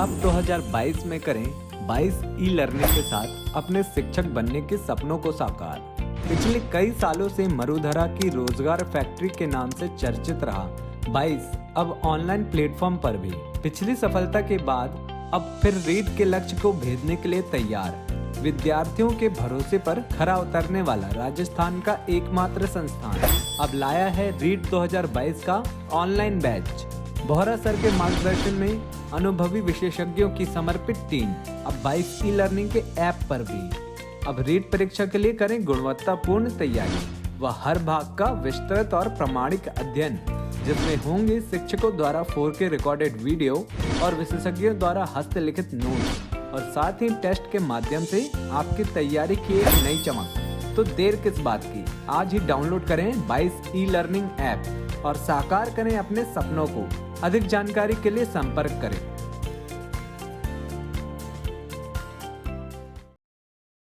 आप 2022 में करें 22 ई लर्निंग के साथ अपने शिक्षक बनने के सपनों को साकार। पिछले कई सालों से मरुधरा की रोजगार फैक्ट्री के नाम से चर्चित रहा 22 अब ऑनलाइन प्लेटफॉर्म पर भी पिछली सफलता के बाद अब फिर रीट के लक्ष्य को भेदने के लिए तैयार। विद्यार्थियों के भरोसे पर खरा उतरने वाला राजस्थान का एकमात्र संस्थान अब लाया है रीट 2022 का ऑनलाइन बैच। बोहरा सर के मार्गदर्शन में अनुभवी विशेषज्ञों की समर्पित टीम अब 22 ई लर्निंग के ऐप पर भी अब रीट परीक्षा के लिए करें गुणवत्तापूर्ण तैयारी व हर भाग का विस्तृत और प्रामाणिक अध्ययन, जिसमें होंगे शिक्षकों द्वारा 4K रिकॉर्डेड वीडियो और विशेषज्ञों द्वारा हस्तलिखित नोट और साथ ही टेस्ट के माध्यम से आपकी तैयारी की एक नई चमक। तो देर किस बात की, आज ही डाउनलोड करें 22 ई लर्निंग ऐप और साकार करें अपने सपनों को। अधिक जानकारी के लिए संपर्क करें।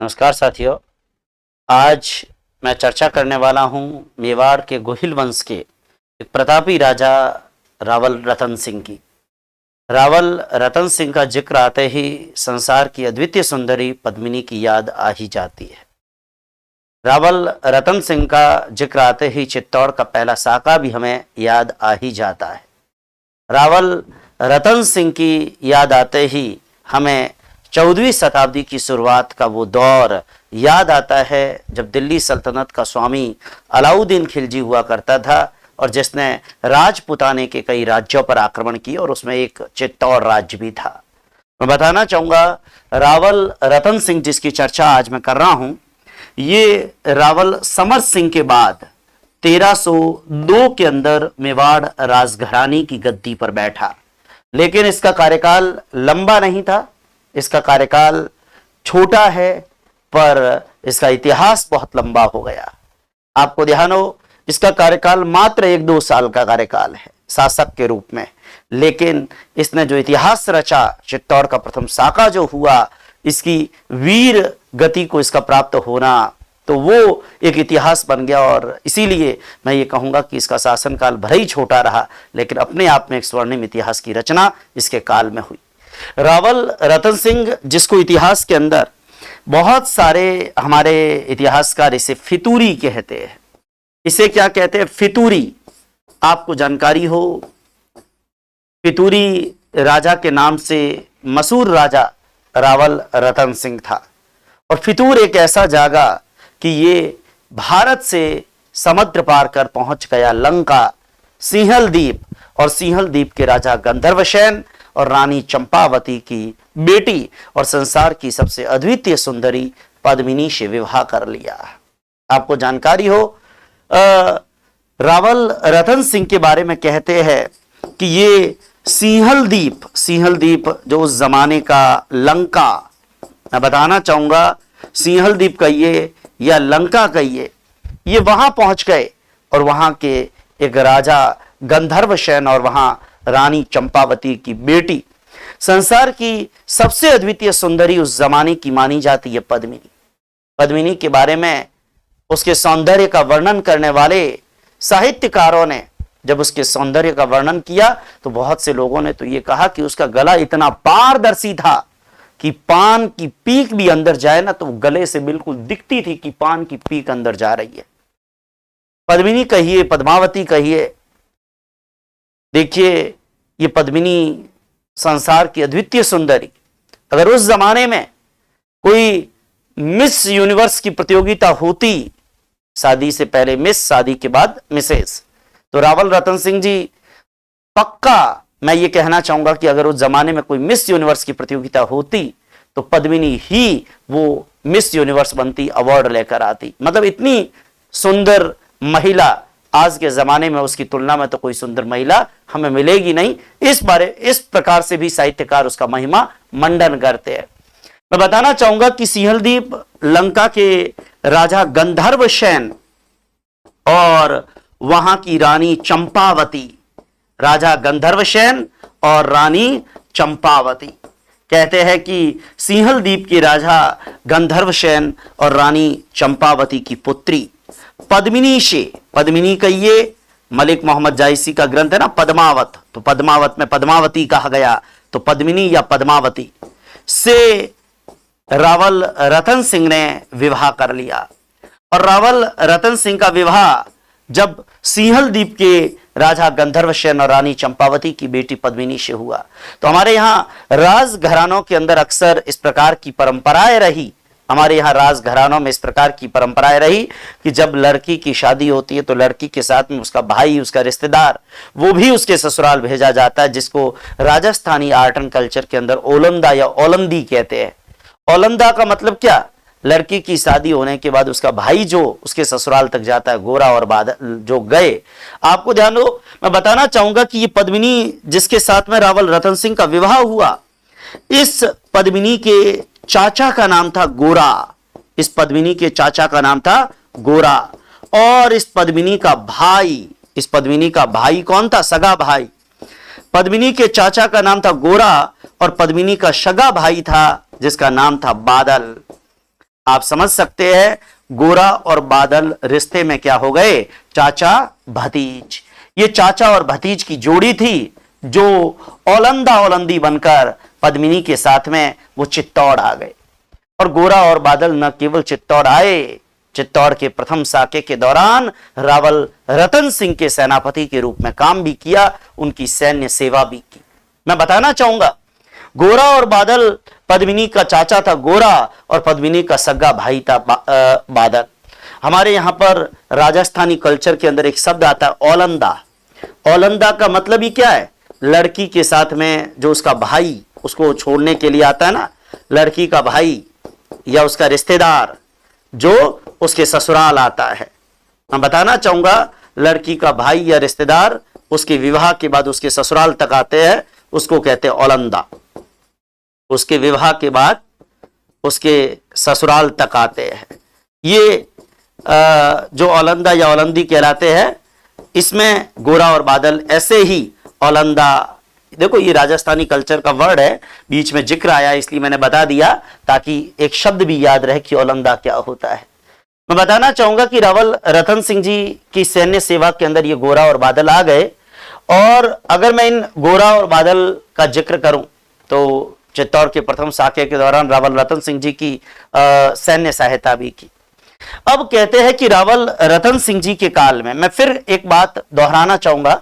नमस्कार साथियों, आज मैं चर्चा करने वाला हूं मेवाड़ के गोहिल वंश के एक प्रतापी राजा रावल रतन सिंह की। रावल रतन सिंह का जिक्र आते ही संसार की अद्वितीय सुंदरी पद्मिनी की याद आ ही जाती है। रावल रतन सिंह का जिक्र आते ही चित्तौड़ का पहला साका भी हमें याद आ ही जाता है। रावल रतन सिंह की याद आते ही हमें 14वीं शताब्दी की शुरुआत का वो दौर याद आता है जब दिल्ली सल्तनत का स्वामी अलाउद्दीन खिलजी हुआ करता था और जिसने राजपुताने के कई राज्यों पर आक्रमण किए और उसमें एक चित्तौड़ राज्य भी था। मैं बताना चाहूँगा रावल रतन सिंह जिसकी चर्चा आज मैं कर रहा हूँ, ये रावल समर सिंह के बाद 1302 के अंदर मेवाड़ राजघरानी की गद्दी पर बैठा, लेकिन इसका कार्यकाल लंबा नहीं था। इसका कार्यकाल छोटा है पर इसका इतिहास बहुत लंबा हो गया। आपको ध्यान हो, इसका कार्यकाल मात्र 1-2 साल का कार्यकाल है शासक के रूप में, लेकिन इसने जो इतिहास रचा, चित्तौड़ का प्रथम साका जो हुआ, इसकी वीर गति को इसका प्राप्त होना, तो वो एक इतिहास बन गया। और इसीलिए मैं ये कहूँगा कि इसका शासनकाल भले ही छोटा रहा, लेकिन अपने आप में एक स्वर्णिम इतिहास की रचना इसके काल में हुई। रावल रतन सिंह, जिसको इतिहास के अंदर बहुत सारे हमारे इतिहासकार इसे फितूरी कहते हैं। इसे क्या कहते हैं? फितूरी। आपको जानकारी हो, फितूरी राजा के नाम से मशहूर राजा रावल रतन सिंह था। और फितूर एक ऐसा जागा कि ये भारत से समुद्र पार कर पहुंच गया लंका, सिंहल द्वीप, और सिंहल द्वीप के राजा गंधर्वसेन और रानी चंपावती की बेटी और संसार की सबसे अद्वितीय सुंदरी पद्मिनी से विवाह कर लिया। आपको जानकारी हो, रावल रतन सिंह के बारे में कहते हैं कि ये सिंहल द्वीप जो उस जमाने का लंका, मैं बताना चाहूंगा सिंहल द्वीप कहिए या लंका कहिए, ये वहां पहुंच गए और वहां के एक राजा गंधर्वसेन और वहां रानी चंपावती की बेटी, संसार की सबसे अद्वितीय सुंदरी उस जमाने की मानी जाती है पद्मिनी। पद्मिनी के बारे में, उसके सौंदर्य का वर्णन करने वाले साहित्यकारों ने जब उसके सौंदर्य का वर्णन किया तो बहुत से लोगों ने तो ये कहा कि उसका गला इतना पारदर्शी था कि पान की पीक भी अंदर जाए ना तो गले से बिल्कुल दिखती थी कि पान की पीक अंदर जा रही है। पद्मिनी कहिए, पद्मावती कहिए, देखिए ये पद्मिनी संसार की अद्वितीय सुंदरी। अगर उस जमाने में कोई मिस यूनिवर्स की प्रतियोगिता होती, शादी से पहले मिस, शादी के बाद मिसेस, तो रावल रतन सिंह जी पक्का मैं ये कहना चाहूंगा कि अगर उस जमाने में कोई मिस यूनिवर्स की प्रतियोगिता होती तो पद्मिनी ही वो मिस यूनिवर्स बनती, अवार्ड लेकर आती। मतलब इतनी सुंदर महिला आज के जमाने में उसकी तुलना में तो कोई सुंदर महिला हमें मिलेगी नहीं। इस प्रकार से भी साहित्यकार उसका महिमा मंडन करते हैं। मैं बताना चाहूंगा कि सिंहल द्वीप लंका के राजा गंधर्वसेन और वहां की रानी चंपावती, राजा गंधर्वसेन और रानी चंपावती, कहते हैं कि सिंहल द्वीप के राजा गंधर्वसेन और रानी चंपावती की पुत्री पद्मिनी से, पद्मिनी कहिए, मलिक मोहम्मद जायसी का ग्रंथ है ना पद्मावत, तो पद्मावत में पद्मावती कहा गया, तो पद्मिनी या पद्मावती से रावल रतन सिंह ने विवाह कर लिया। और रावल रतन सिंह का विवाह जब सिंहल द्वीप के राजा गंधर्वसेन और रानी चंपावती की बेटी पद्मिनी से हुआ। तो हमारे यहाँ राजघरानों के अंदर अक्सर इस प्रकार की परंपराएं रही, हमारे यहाँ राजघरानों में इस प्रकार की परंपराएं रही कि जब लड़की की शादी होती है तो लड़की के साथ में उसका भाई, उसका रिश्तेदार, वो भी उसके ससुराल भेजा जाता है, जिसको राजस्थानी आर्ट एंड कल्चर के अंदर ओलंदा या ओलंदी कहते हैं। ओलंदा का मतलब क्या? लड़की की शादी होने के बाद उसका भाई जो उसके ससुराल तक जाता है, गोरा और बादल जो गए। आपको ध्यान दो, मैं बताना चाहूंगा कि ये पद्मिनी जिसके साथ में रावल रतन सिंह का विवाह हुआ, इस पद्मिनी के चाचा का नाम था गोरा। इस पद्मिनी के चाचा का नाम था गोरा। और इस पद्मिनी का भाई कौन था? सगा भाई। पद्मिनी के चाचा का नाम था गोरा और पद्मिनी का सगा भाई था जिसका नाम था बादल। आप समझ सकते हैं गोरा और बादल रिश्ते में क्या हो गए? चाचा भतीज। ये चाचा और भतीज की जोड़ी थी जो ओलंदा ओलंदी बनकर पद्मिनी के साथ में वो चित्तौड़ आ गए। और गोरा और बादल न केवल चित्तौड़ आए, चित्तौड़ के प्रथम साके के दौरान रावल रतन सिंह के सेनापति के रूप में काम भी किया, उनकी सैन्य सेवा भी की। मैं बताना चाहूंगा गोरा और बादल, पद्मिनी का चाचा था गोरा और पद्मिनी का सगा भाई था बादल। हमारे यहां पर राजस्थानी कल्चर के अंदर एक शब्द आता है ओलंदा। ओलंदा का मतलब ही क्या है? लड़की के साथ में जो उसका भाई उसको छोड़ने के लिए आता है ना, लड़की का भाई या उसका रिश्तेदार जो उसके ससुराल आता है। मैं बताना चाहूंगा लड़की का भाई या रिश्तेदार उसके विवाह के बाद उसके ससुराल तक आते हैं, उसको कहते हैं ओलंदा। उसके विवाह के बाद उसके ससुराल तक आते हैं। ये जो ओलंदा या ओलंदी कहलाते हैं, इसमें गोरा और बादल ऐसे ही ओलंदा। देखो ये राजस्थानी कल्चर का वर्ड है, बीच में जिक्र आया इसलिए मैंने बता दिया ताकि एक शब्द भी याद रहे कि ओलंदा क्या होता है। मैं बताना चाहूंगा कि रावल रतन सिंह जी की सैन्य सेवा के अंदर ये गोरा और बादल आ गए। और अगर मैं इन गोरा और बादल का जिक्र करूं तो चित्तौड़ के प्रथम साके के दौरान रावल रतन सिंह जी की सैन्य सहायता भी की। अब कहते हैं कि रावल रतन सिंह जी के काल में, मैं फिर एक बात दोहराना चाहूंगा,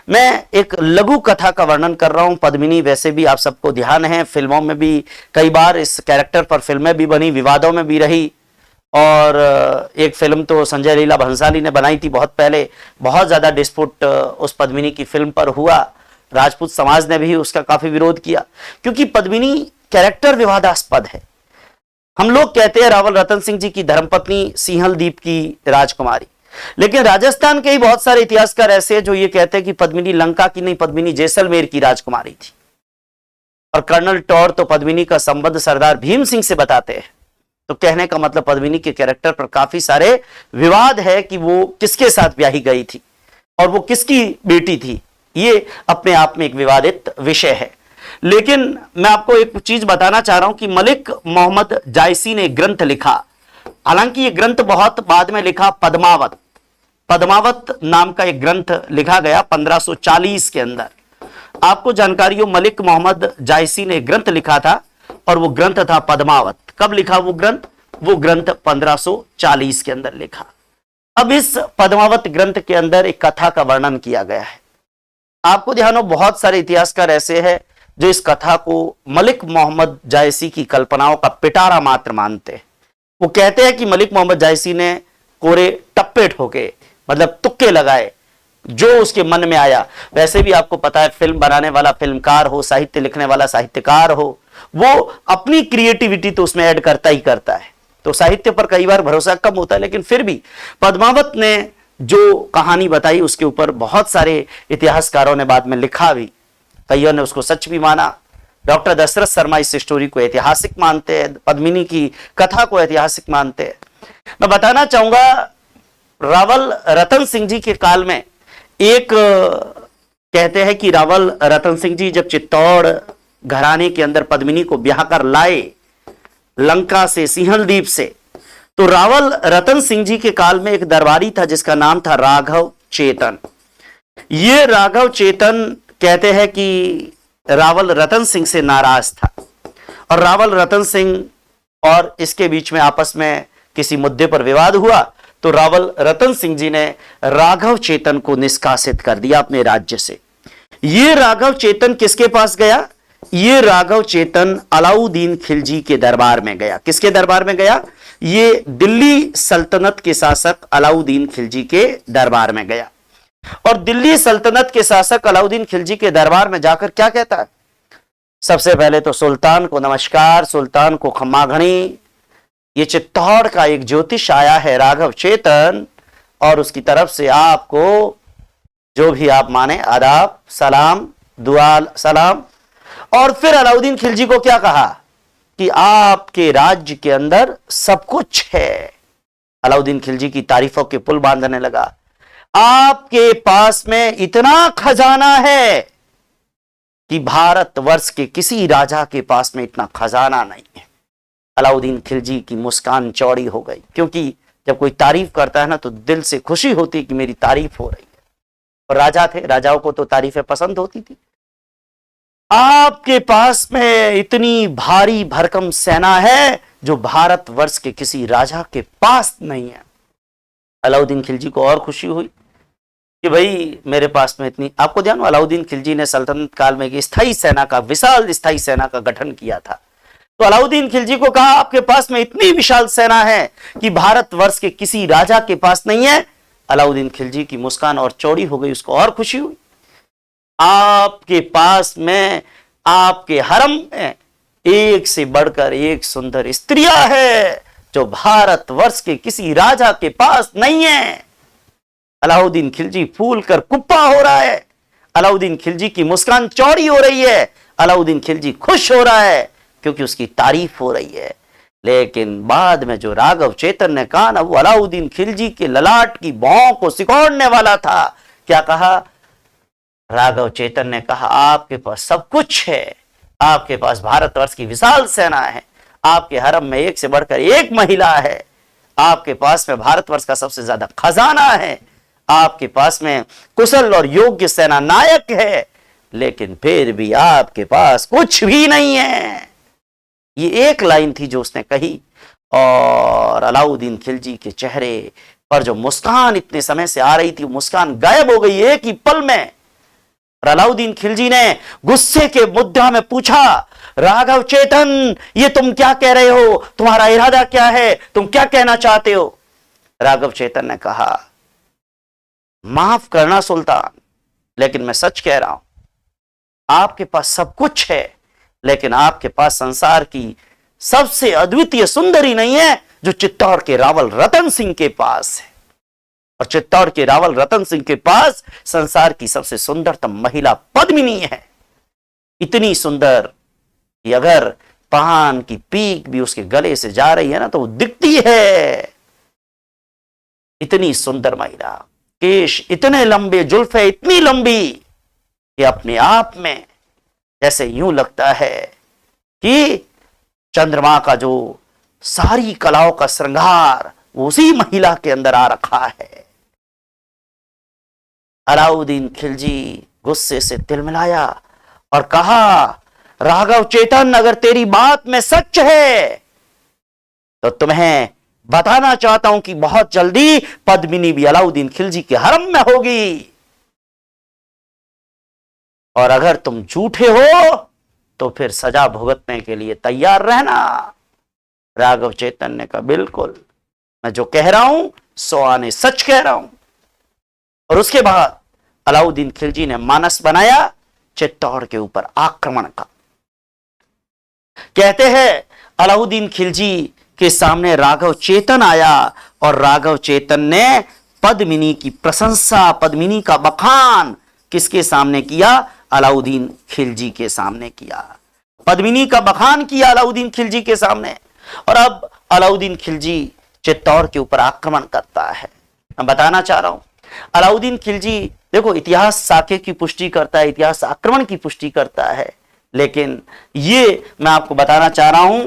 मैं एक लघु कथा का वर्णन कर रहा हूं। पद्मिनी वैसे भी आप सबको ध्यान है, फिल्मों में भी कई बार इस कैरेक्टर पर फिल्में भी बनी, विवादों में भी रही। और एक फिल्म तो संजय लीला भंसाली ने बनाई थी बहुत पहले, बहुत ज्यादा डिस्प्यूट उस पद्मिनी की फिल्म पर हुआ। राजपूत समाज ने भी उसका काफी विरोध किया क्योंकि पद्मिनी कैरेक्टर विवादास्पद है। हम लोग कहते हैं रावल रतन सिंह जी की धर्मपत्नी सिंहल द्वीप की राजकुमारी, लेकिन राजस्थान के ही बहुत सारे इतिहासकार ऐसे हैं जो ये कहते हैं कि पद्मिनी लंका की नहीं, पद्मिनी जैसलमेर की राजकुमारी थी। और कर्नल टौर तो पद्मिनी का संबंध सरदार भीम सिंह से बताते हैं। तो कहने का मतलब पद्मिनी के कैरेक्टर पर काफी सारे विवाद है कि वो किसके साथ ब्याही गई थी और वो किसकी बेटी थी। ये अपने आप में एक विवादित विषय है। लेकिन मैं आपको एक चीज बताना चाह रहा हूं कि मलिक मोहम्मद जायसी ने एक ग्रंथ लिखा, हालांकि ये ग्रंथ बहुत बाद में लिखा, पद्मावत नाम का एक ग्रंथ लिखा गया 1540 के अंदर। आपको जानकारी हो मलिक मोहम्मद जायसी ने एक ग्रंथ लिखा था और वो ग्रंथ था पद्मावत। कब लिखा वो ग्रंथ? वो ग्रंथ 1540 के अंदर लिखा। अब इस पद्मावत ग्रंथ के अंदर एक कथा का वर्णन किया गया है। आपको ध्यान हो बहुत सारे इतिहासकार ऐसे हैं जो इस कथा को मलिक मोहम्मद जायसी की कल्पनाओं का पिटारा मात्र मानते हैं। वो कहते हैं कि मलिक मोहम्मद जायसी ने कोरे टप्पे ठोके, मतलब तुक्के लगाए, जो उसके मन में आया। वैसे भी आपको पता है फिल्म बनाने वाला फिल्मकार हो, साहित्य लिखने वाला साहित्यकार हो, वो अपनी क्रिएटिविटी तो उसमें ऐड करता ही करता है। तो साहित्य पर कई बार भरोसा कम होता है, लेकिन फिर भी पद्मावत ने जो कहानी बताई उसके ऊपर बहुत सारे इतिहासकारों ने बाद में लिखा भी, कईयों ने उसको सच भी माना। डॉक्टर दशरथ शर्मा इस स्टोरी को ऐतिहासिक मानते हैं, पद्मिनी की कथा को ऐतिहासिक मानते हैं। मैं बताना चाहूंगा रावल रतन सिंह जी के काल में एक कहते हैं कि रावल रतन सिंह जी जब चित्तौड़ घराने के अंदर पद्मिनी को ब्याह कर लाए लंका से, सिंहल द्वीप से, तो रावल रतन सिंह जी के काल में एक दरबारी था जिसका नाम था राघव चेतन। ये राघव चेतन कहते हैं कि रावल रतन सिंह से नाराज था और रावल रतन सिंह और इसके बीच में आपस में किसी मुद्दे पर विवाद हुआ, तो रावल रतन सिंह जी ने राघव चेतन को निष्कासित कर दिया अपने राज्य से। ये राघव चेतन किसके पास गया? ये राघव चेतन अलाउद्दीन खिलजी के दरबार में गया। किसके दरबार में गया? ये दिल्ली सल्तनत के शासक अलाउद्दीन खिलजी के दरबार में गया और दिल्ली सल्तनत के शासक अलाउद्दीन खिलजी के दरबार में जाकर क्या कहता है? सबसे पहले तो सुल्तान को नमस्कार, सुल्तान को खम्मा घणी, ये चित्तौड़ का एक ज्योतिष आया है राघव चेतन और उसकी तरफ से आपको जो भी आप माने आदाब, सलाम, दुआ सलाम। और फिर अलाउद्दीन खिलजी को क्या कहा कि आपके राज्य के अंदर सब कुछ है। अलाउद्दीन खिलजी की तारीफों के पुल बांधने लगा। आपके पास में इतना खजाना है कि भारतवर्ष के किसी राजा के पास में इतना खजाना नहीं है। अलाउद्दीन खिलजी की मुस्कान चौड़ी हो गई, क्योंकि जब कोई तारीफ करता है ना तो दिल से खुशी होती है कि मेरी तारीफ हो रही है। और राजा थे, राजाओं को तो तारीफें पसंद होती थी। आपके पास में इतनी भारी भरकम सेना है जो भारतवर्ष के किसी राजा के पास नहीं है। अलाउद्दीन खिलजी को और खुशी हुई कि भाई मेरे पास में इतनी, आपको ध्यान, अलाउद्दीन खिलजी ने सल्तनत काल में एक स्थायी सेना का, विशाल स्थायी सेना का गठन किया था। तो अलाउद्दीन खिलजी को कहा आपके पास में इतनी विशाल सेना है कि भारतवर्ष के किसी राजा के पास नहीं है। अलाउद्दीन खिलजी की मुस्कान और चौड़ी हो गई, उसको और खुशी हुई। आपके पास में, आपके हरम में एक से बढ़कर एक सुंदर स्त्रियां है जो भारतवर्ष के किसी राजा के पास नहीं है। अलाउद्दीन खिलजी फूल कर कुप्पा हो रहा है। अलाउद्दीन खिलजी की मुस्कान चौड़ी हो रही है। अलाउद्दीन खिलजी खुश हो रहा है क्योंकि उसकी तारीफ हो रही है। लेकिन बाद में जो राघव चेतन ने कहा ना, वो अलाउद्दीन खिलजी के ललाट की भौं को सिकोड़ने वाला था। क्या कहा? राघव चेतन ने कहा आपके पास सब कुछ है, आपके पास भारतवर्ष की विशाल सेना है, आपके हरम में एक से बढ़कर एक महिला है, आपके पास में भारतवर्ष का सबसे ज्यादा खजाना है, आपके पास में कुशल और योग्य सेना नायक है, लेकिन फिर भी आपके पास कुछ भी नहीं है। ये एक लाइन थी जो उसने कही और अलाउद्दीन खिलजी के चेहरे पर जो मुस्कान इतने समय से आ रही थी, मुस्कान गायब हो गई एक ही पल में। और अलाउद्दीन खिलजी ने गुस्से के मुद्दा में पूछा, राघव चेतन ये तुम क्या कह रहे हो? तुम्हारा इरादा क्या है? तुम क्या कहना चाहते हो? राघव चेतन ने कहा माफ करना सुल्तान, लेकिन मैं सच कह रहा हूं, आपके पास सब कुछ है, लेकिन आपके पास संसार की सबसे अद्वितीय सुंदरी नहीं है जो चित्तौड़ के रावल रतन सिंह के पास है। और चित्तौड़ के रावल रतन सिंह के पास संसार की सबसे सुंदरतम महिला पद्मिनी है। इतनी सुंदर कि अगर पान की पीक भी उसके गले से जा रही है ना तो वो दिखती है। इतनी सुंदर महिला, केश इतने लंबे, जुल्फे इतनी लंबी कि अपने आप में जैसे यूं लगता है कि चंद्रमा का जो सारी कलाओं का श्रृंगार वो उसी महिला के अंदर आ रखा है। अलाउद्दीन खिलजी गुस्से से तिलमिलाया और कहा राघव चेतन अगर तेरी बात में सच है तो तुम्हें बताना चाहता हूं कि बहुत जल्दी पद्मिनी भी अलाउद्दीन खिलजी के हरम में होगी, और अगर तुम झूठे हो तो फिर सजा भुगतने के लिए तैयार रहना। राघव चेतन ने कहा बिल्कुल, मैं जो कह रहा हूं सो आने सच कह रहा हूं। और उसके बाद अलाउद्दीन खिलजी ने मानस बनाया चित्तौड़ के ऊपर आक्रमण का। कहते हैं अलाउद्दीन खिलजी के सामने राघव चेतन आया और राघव चेतन ने पद्मिनी की प्रशंसा, पद्मिनी का बखान किसके सामने किया? अलाउद्दीन खिलजी के सामने किया। पद्मिनी का बखान किया अलाउद्दीन खिलजी के सामने। और अब अलाउद्दीन खिलजी चित्तौड़ के ऊपर आक्रमण करता है। मैं बताना चाह रहा हूं अलाउद्दीन खिलजी, देखो इतिहास साके की पुष्टि करता है, इतिहास आक्रमण की पुष्टि करता है, लेकिन ये मैं आपको बताना चाह रहा हूं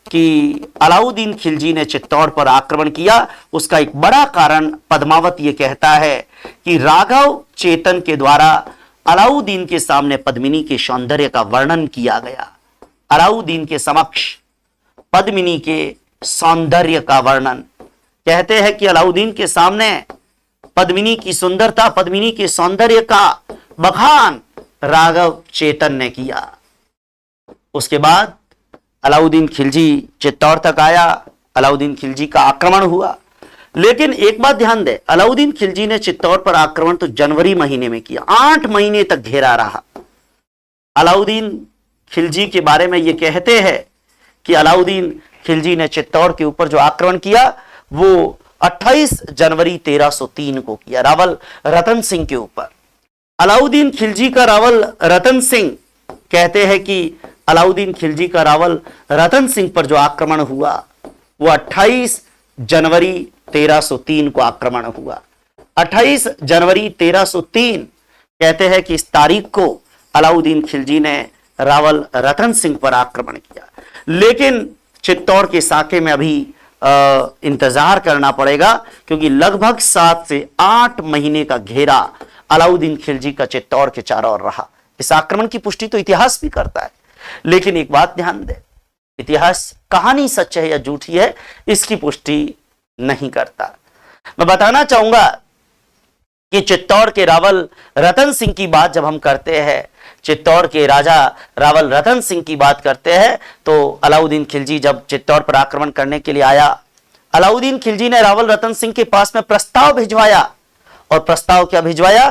कि अलाउद्दीन खिलजी ने चित्तौड़ पर आक्रमण किया। उसका एक बड़ा कारण पद्मावत ये कहता है कि राघव चेतन के द्वारा अलाउद्दीन के सामने पद्मिनी के सौंदर्य का वर्णन किया गया। अलाउद्दीन के समक्ष पद्मिनी के सौंदर्य का वर्णन, कहते हैं कि अलाउद्दीन के सामने पद्मिनी की सुंदरता, पद्मिनी के सौंदर्य का बखान राघव चेतन ने किया। उसके बाद अलाउद्दीन खिलजी चित्तौड़ तक आया, अलाउद्दीन खिलजी का आक्रमण हुआ। लेकिन एक बात ध्यान दे, अलाउद्दीन खिलजी ने चित्तौड़ पर आक्रमण तो जनवरी महीने में किया, 8 महीने तक घेरा रहा। अलाउद्दीन खिलजी के बारे में यह कहते हैं कि अलाउद्दीन खिलजी ने चित्तौड़ के ऊपर जो आक्रमण किया वो 28 जनवरी 1303 को किया, रावल रतन सिंह के ऊपर। अलाउद्दीन खिलजी का रावल रतन सिंह, कहते हैं कि अलाउद्दीन खिलजी का रावल रतन सिंह पर जो आक्रमण हुआ वो 28 जनवरी 1303 को आक्रमण हुआ। 28 जनवरी 1303 कहते हैं कि इस तारीख को अलाउद्दीन खिलजी ने रावल रतन सिंह पर आक्रमण किया। लेकिन चित्तौड़ के साके में अभी इंतजार करना पड़ेगा, क्योंकि लगभग 7 से 8 महीने का घेरा अलाउद्दीन खिलजी का चित्तौड़ के चारों ओर रहा। इस आक्रमण की पुष्टि तो इतिहास भी करता है, लेकिन एक बात ध्यान दे, इतिहास कहानी सच है या झूठी है इसकी पुष्टि नहीं करता। मैं बताना चाहूंगा कि चित्तौड़ के रावल रतन सिंह की बात जब हम करते हैं, चित्तौड़ के राजा रावल रतन सिंह की बात करते हैं, तो अलाउद्दीन खिलजी जब चित्तौड़ पर आक्रमण करने के लिए आया, अलाउद्दीन खिलजी ने रावल रतन सिंह के पास में प्रस्ताव भिजवाया। और प्रस्ताव क्या भिजवाया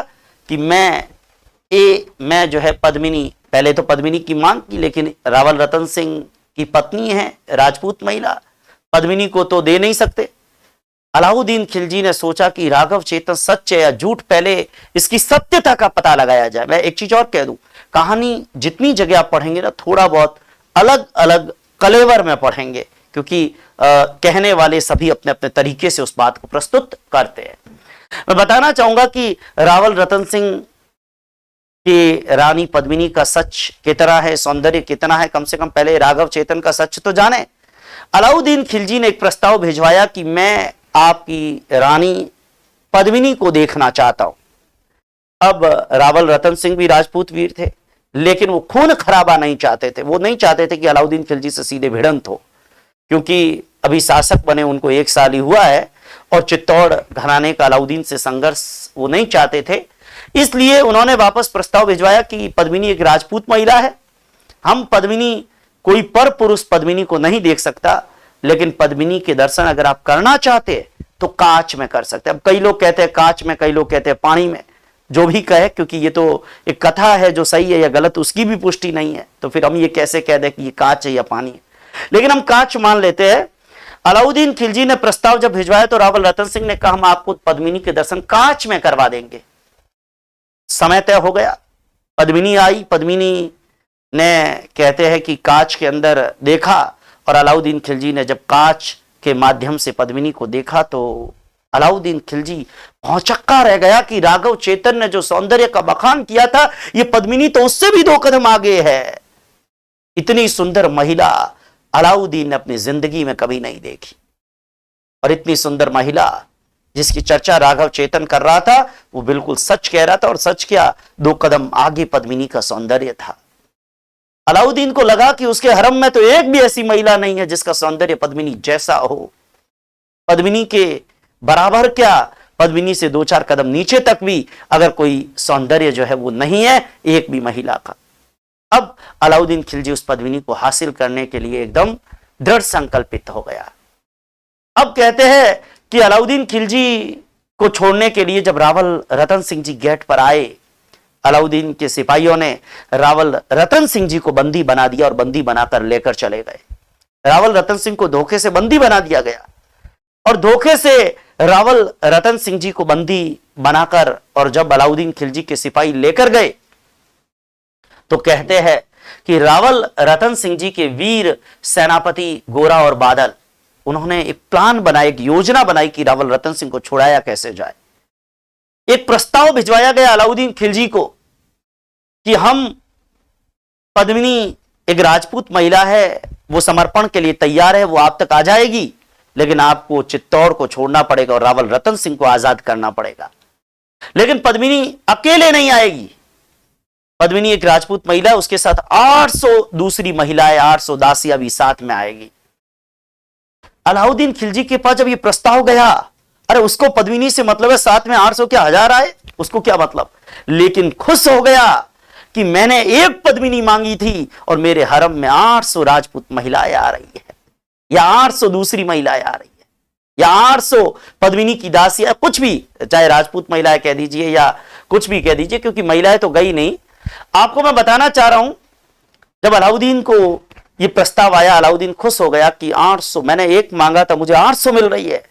कि मैं जो है पद्मिनी, पहले तो पद्मिनी की मांग की, लेकिन रावल रतन सिंह की पत्नी है, राजपूत महिला, पद्मिनी को तो दे नहीं सकते। अलाउद्दीन खिलजी ने सोचा कि राघव चेतन सच है या झूठ, पहले इसकी सत्यता का पता लगाया जाए। मैं एक चीज और कह दूं, कहानी जितनी जगह आप पढ़ेंगे ना, थोड़ा बहुत अलग अलग कलेवर में पढ़ेंगे, क्योंकि कहने वाले सभी अपने अपने तरीके से उस बात को प्रस्तुत करते हैं। मैं बताना चाहूंगा कि रावल रतन सिंह कि रानी पद्मिनी का सच कितना है, सौंदर्य कितना है, कम से कम पहले राघव चेतन का सच तो जाने। अलाउद्दीन खिलजी ने एक प्रस्ताव भिजवाया कि मैं आपकी रानी पद्मिनी को देखना चाहता हूं। अब रावल रतन सिंह भी राजपूत वीर थे, लेकिन वो खून खराबा नहीं चाहते थे। वो नहीं चाहते थे कि अलाउद्दीन खिलजी से सीधे भिड़ंत हो, क्योंकि अभी शासक बने उनको 1 साल ही हुआ है, और चित्तौड़ घराने का अलाउद्दीन से संघर्ष वो नहीं चाहते थे। इसलिए उन्होंने वापस प्रस्ताव भिजवाया कि पद्मिनी एक राजपूत महिला है, हम पद्मिनी, कोई पर पुरुष पद्मिनी को नहीं देख सकता, लेकिन पद्मिनी के दर्शन अगर आप करना चाहते तो कांच में कर सकते हैं। अब कई लोग कहते हैं कांच में, कई लोग कहते हैं पानी में, जो भी कहे, क्योंकि ये तो एक कथा है, जो सही है या गलत उसकी भी पुष्टि नहीं है, तो फिर हम ये कैसे कह दें कि ये कांच है या पानी है, लेकिन हम कांच मान लेते हैं। अलाउद्दीन खिलजी ने प्रस्ताव जब भिजवाया तो रावल रतन सिंह ने कहा हम आपको पद्मिनी के दर्शन कांच में करवा देंगे। समय तय हो गया, पद्मिनी आई, पद्मिनी ने कहते हैं कि कांच के अंदर देखा, और अलाउद्दीन खिलजी ने जब कांच के माध्यम से पद्मिनी को देखा तो अलाउद्दीन खिलजी भौचक्का रह गया कि राघव चेतन ने जो सौंदर्य का बखान किया था, ये पद्मिनी तो उससे भी 2 कदम आगे है। इतनी सुंदर महिला अलाउद्दीन ने अपनी जिंदगी में कभी नहीं देखी, और इतनी सुंदर महिला जिसकी चर्चा राघव चेतन कर रहा था, वो बिल्कुल सच कह रहा था, और सच क्या, 2 कदम आगे पद्मिनी का सौंदर्य था। अलाउद्दीन को लगा कि उसके हरम में तो एक भी ऐसी महिला नहीं है जिसका सौंदर्य पद्मिनी जैसा हो। पद्मिनी के बराबर क्या, पद्मिनी से 2-4 कदम नीचे तक भी अगर कोई सौंदर्य जो है वो नहीं है एक भी महिला का। अब अलाउद्दीन खिलजी उस पद्मिनी को हासिल करने के लिए एकदम दृढ़ संकल्पित हो गया। अब कहते हैं कि अलाउद्दीन खिलजी को छोड़ने के लिए जब रावल रतन सिंह जी गेट पर आए, अलाउद्दीन के सिपाहियों ने रावल रतन सिंह जी को बंदी बना दिया और बंदी बनाकर लेकर चले गए। रावल रतन सिंह को धोखे से बंदी बना दिया गया, और धोखे से रावल रतन सिंह जी को बंदी बनाकर, और जब अलाउद्दीन खिलजी के सिपाही लेकर गए तो कहते हैं कि रावल रतन सिंह जी के वीर सेनापति गोरा और बादल, उन्होंने एक प्लान बनाया, एक योजना बनाई कि रावल रतन सिंह को छुड़ाया कैसे जाए। एक प्रस्ताव भिजवाया गया अलाउद्दीन खिलजी को कि हम, पद्मिनी एक राजपूत महिला है, वो समर्पण के लिए तैयार है, वो आप तक आ जाएगी, लेकिन आपको चित्तौड़ को छोड़ना पड़ेगा और रावल रतन सिंह को आजाद करना पड़ेगा। लेकिन पद्मिनी अकेले नहीं आएगी, पद्मिनी एक राजपूत महिला है, उसके साथ 800 दूसरी महिलाएं, 800 दासियां भी साथ में आएगी। अलाउद्दीन खिलजी के पास जब ये प्रस्ताव गया, अरे उसको पद्मिनी से मतलब है, साथ में 800 क्या 1000 आए, उसको क्या मतलब, लेकिन खुश हो गया कि मैंने एक पद्मिनी मांगी थी और मेरे हरम में 800 राजपूत महिलाएं आ रही है, या 800 दूसरी महिलाएं आ रही है, या 800 पद्मिनी की दासियां, कुछ भी, चाहे राजपूत महिलाएं कह दीजिए या कुछ भी कह दीजिए, क्योंकि महिलाएं तो गई नहीं। आपको मैं बताना चाह रहा हूं, जब अलाउद्दीन को यह प्रस्ताव आया, अलाउद्दीन खुश हो गया कि 800, मैंने एक मांगा था, मुझे 800 मिल रही है,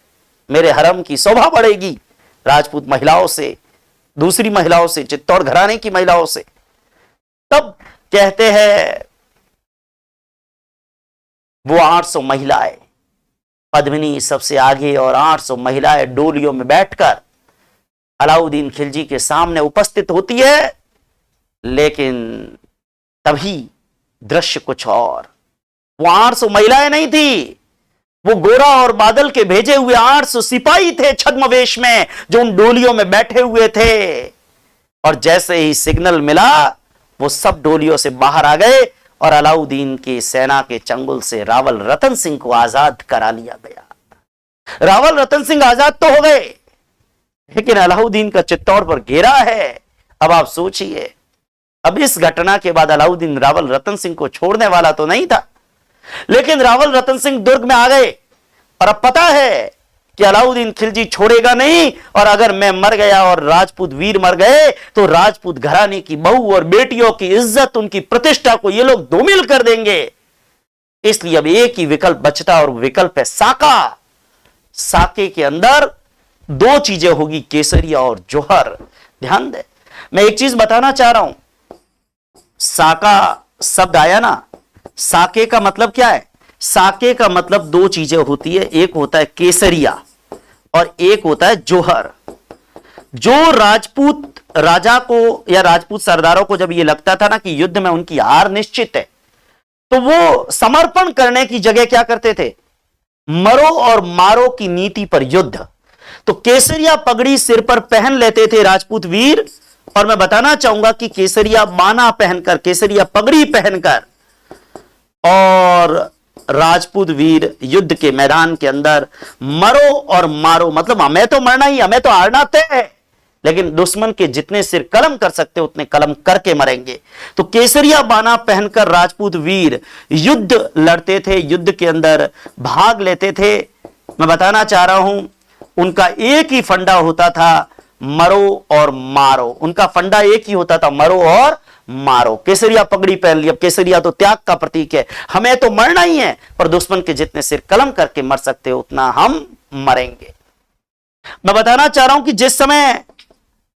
मेरे हरम की शोभा बढ़ेगी राजपूत महिलाओं से, दूसरी महिलाओं से, चित्तौड़ घराने की महिलाओं से। तब कहते हैं वो 800 महिलाएं, पद्मिनी सबसे आगे, और 800 महिलाएं डोलियों में बैठकर अलाउद्दीन खिलजी के सामने उपस्थित होती है। लेकिन तभी दृश्य कुछ और, वो 800 महिलाएं नहीं थी, वो गोरा और बादल के भेजे हुए 800 सिपाही थे छद्मवेश में, जो उन डोलियों में बैठे हुए थे। और जैसे ही सिग्नल मिला, वो सब डोलियों से बाहर आ गए और अलाउद्दीन की सेना के चंगुल से रावल रतन सिंह को आजाद करा लिया गया। रावल रतन सिंह आजाद तो हो गए, लेकिन अलाउद्दीन का चित्तौड़ पर घेरा है। अब आप सोचिए, अब इस घटना के बाद अलाउद्दीन रावल रतन सिंह को छोड़ने वाला तो नहीं था, लेकिन रावल रतन सिंह दुर्ग में आ गए, और अब पता है कि अलाउद्दीन खिलजी छोड़ेगा नहीं, और अगर मैं मर गया और राजपूत वीर मर गए तो राजपूत घराने की बहू और बेटियों की इज्जत, उनकी प्रतिष्ठा को ये लोग धूमिल कर देंगे। इसलिए अब एक ही विकल्प बचता, और विकल्प है साका। साके के अंदर दो चीजें होगी, केसरिया और जौहर। ध्यान दे, मैं एक चीज बताना चाह रहा हूं, साका शब्द आया ना, साके का मतलब क्या है? साके का मतलब दो चीजें होती है, एक होता है केसरिया और एक होता है जौहर। जो राजपूत राजा को या राजपूत सरदारों को जब यह लगता था ना कि युद्ध में उनकी हार निश्चित है, तो वो समर्पण करने की जगह क्या करते थे? मरो और मारो की नीति पर युद्ध। तो केसरिया पगड़ी सिर पर पहन लेते थे राजपूत वीर, और मैं बताना चाहूंगा कि केसरिया बाना पहनकर, केसरिया पगड़ी पहनकर और राजपूत वीर युद्ध के मैदान के अंदर मरो और मारो, मतलब हमें तो मरना ही, हमें तो हारना तय है, लेकिन दुश्मन के जितने सिर कलम कर सकते उतने कलम करके मरेंगे। तो केसरिया बाना पहनकर राजपूत वीर युद्ध लड़ते थे, युद्ध के अंदर भाग लेते थे। मैं बताना चाह रहा हूं, उनका एक ही फंडा होता था, मरो और मारो। उनका फंडा एक ही होता था, मरो और मारो। केसरिया पगड़ी पहन ली, अब केसरिया तो त्याग का प्रतीक है, हमें तो मरना ही है, पर दुश्मन के जितने सिर कलम करके मर सकते हो उतना हम मरेंगे। मैं बताना चाह रहा हूं कि जिस समय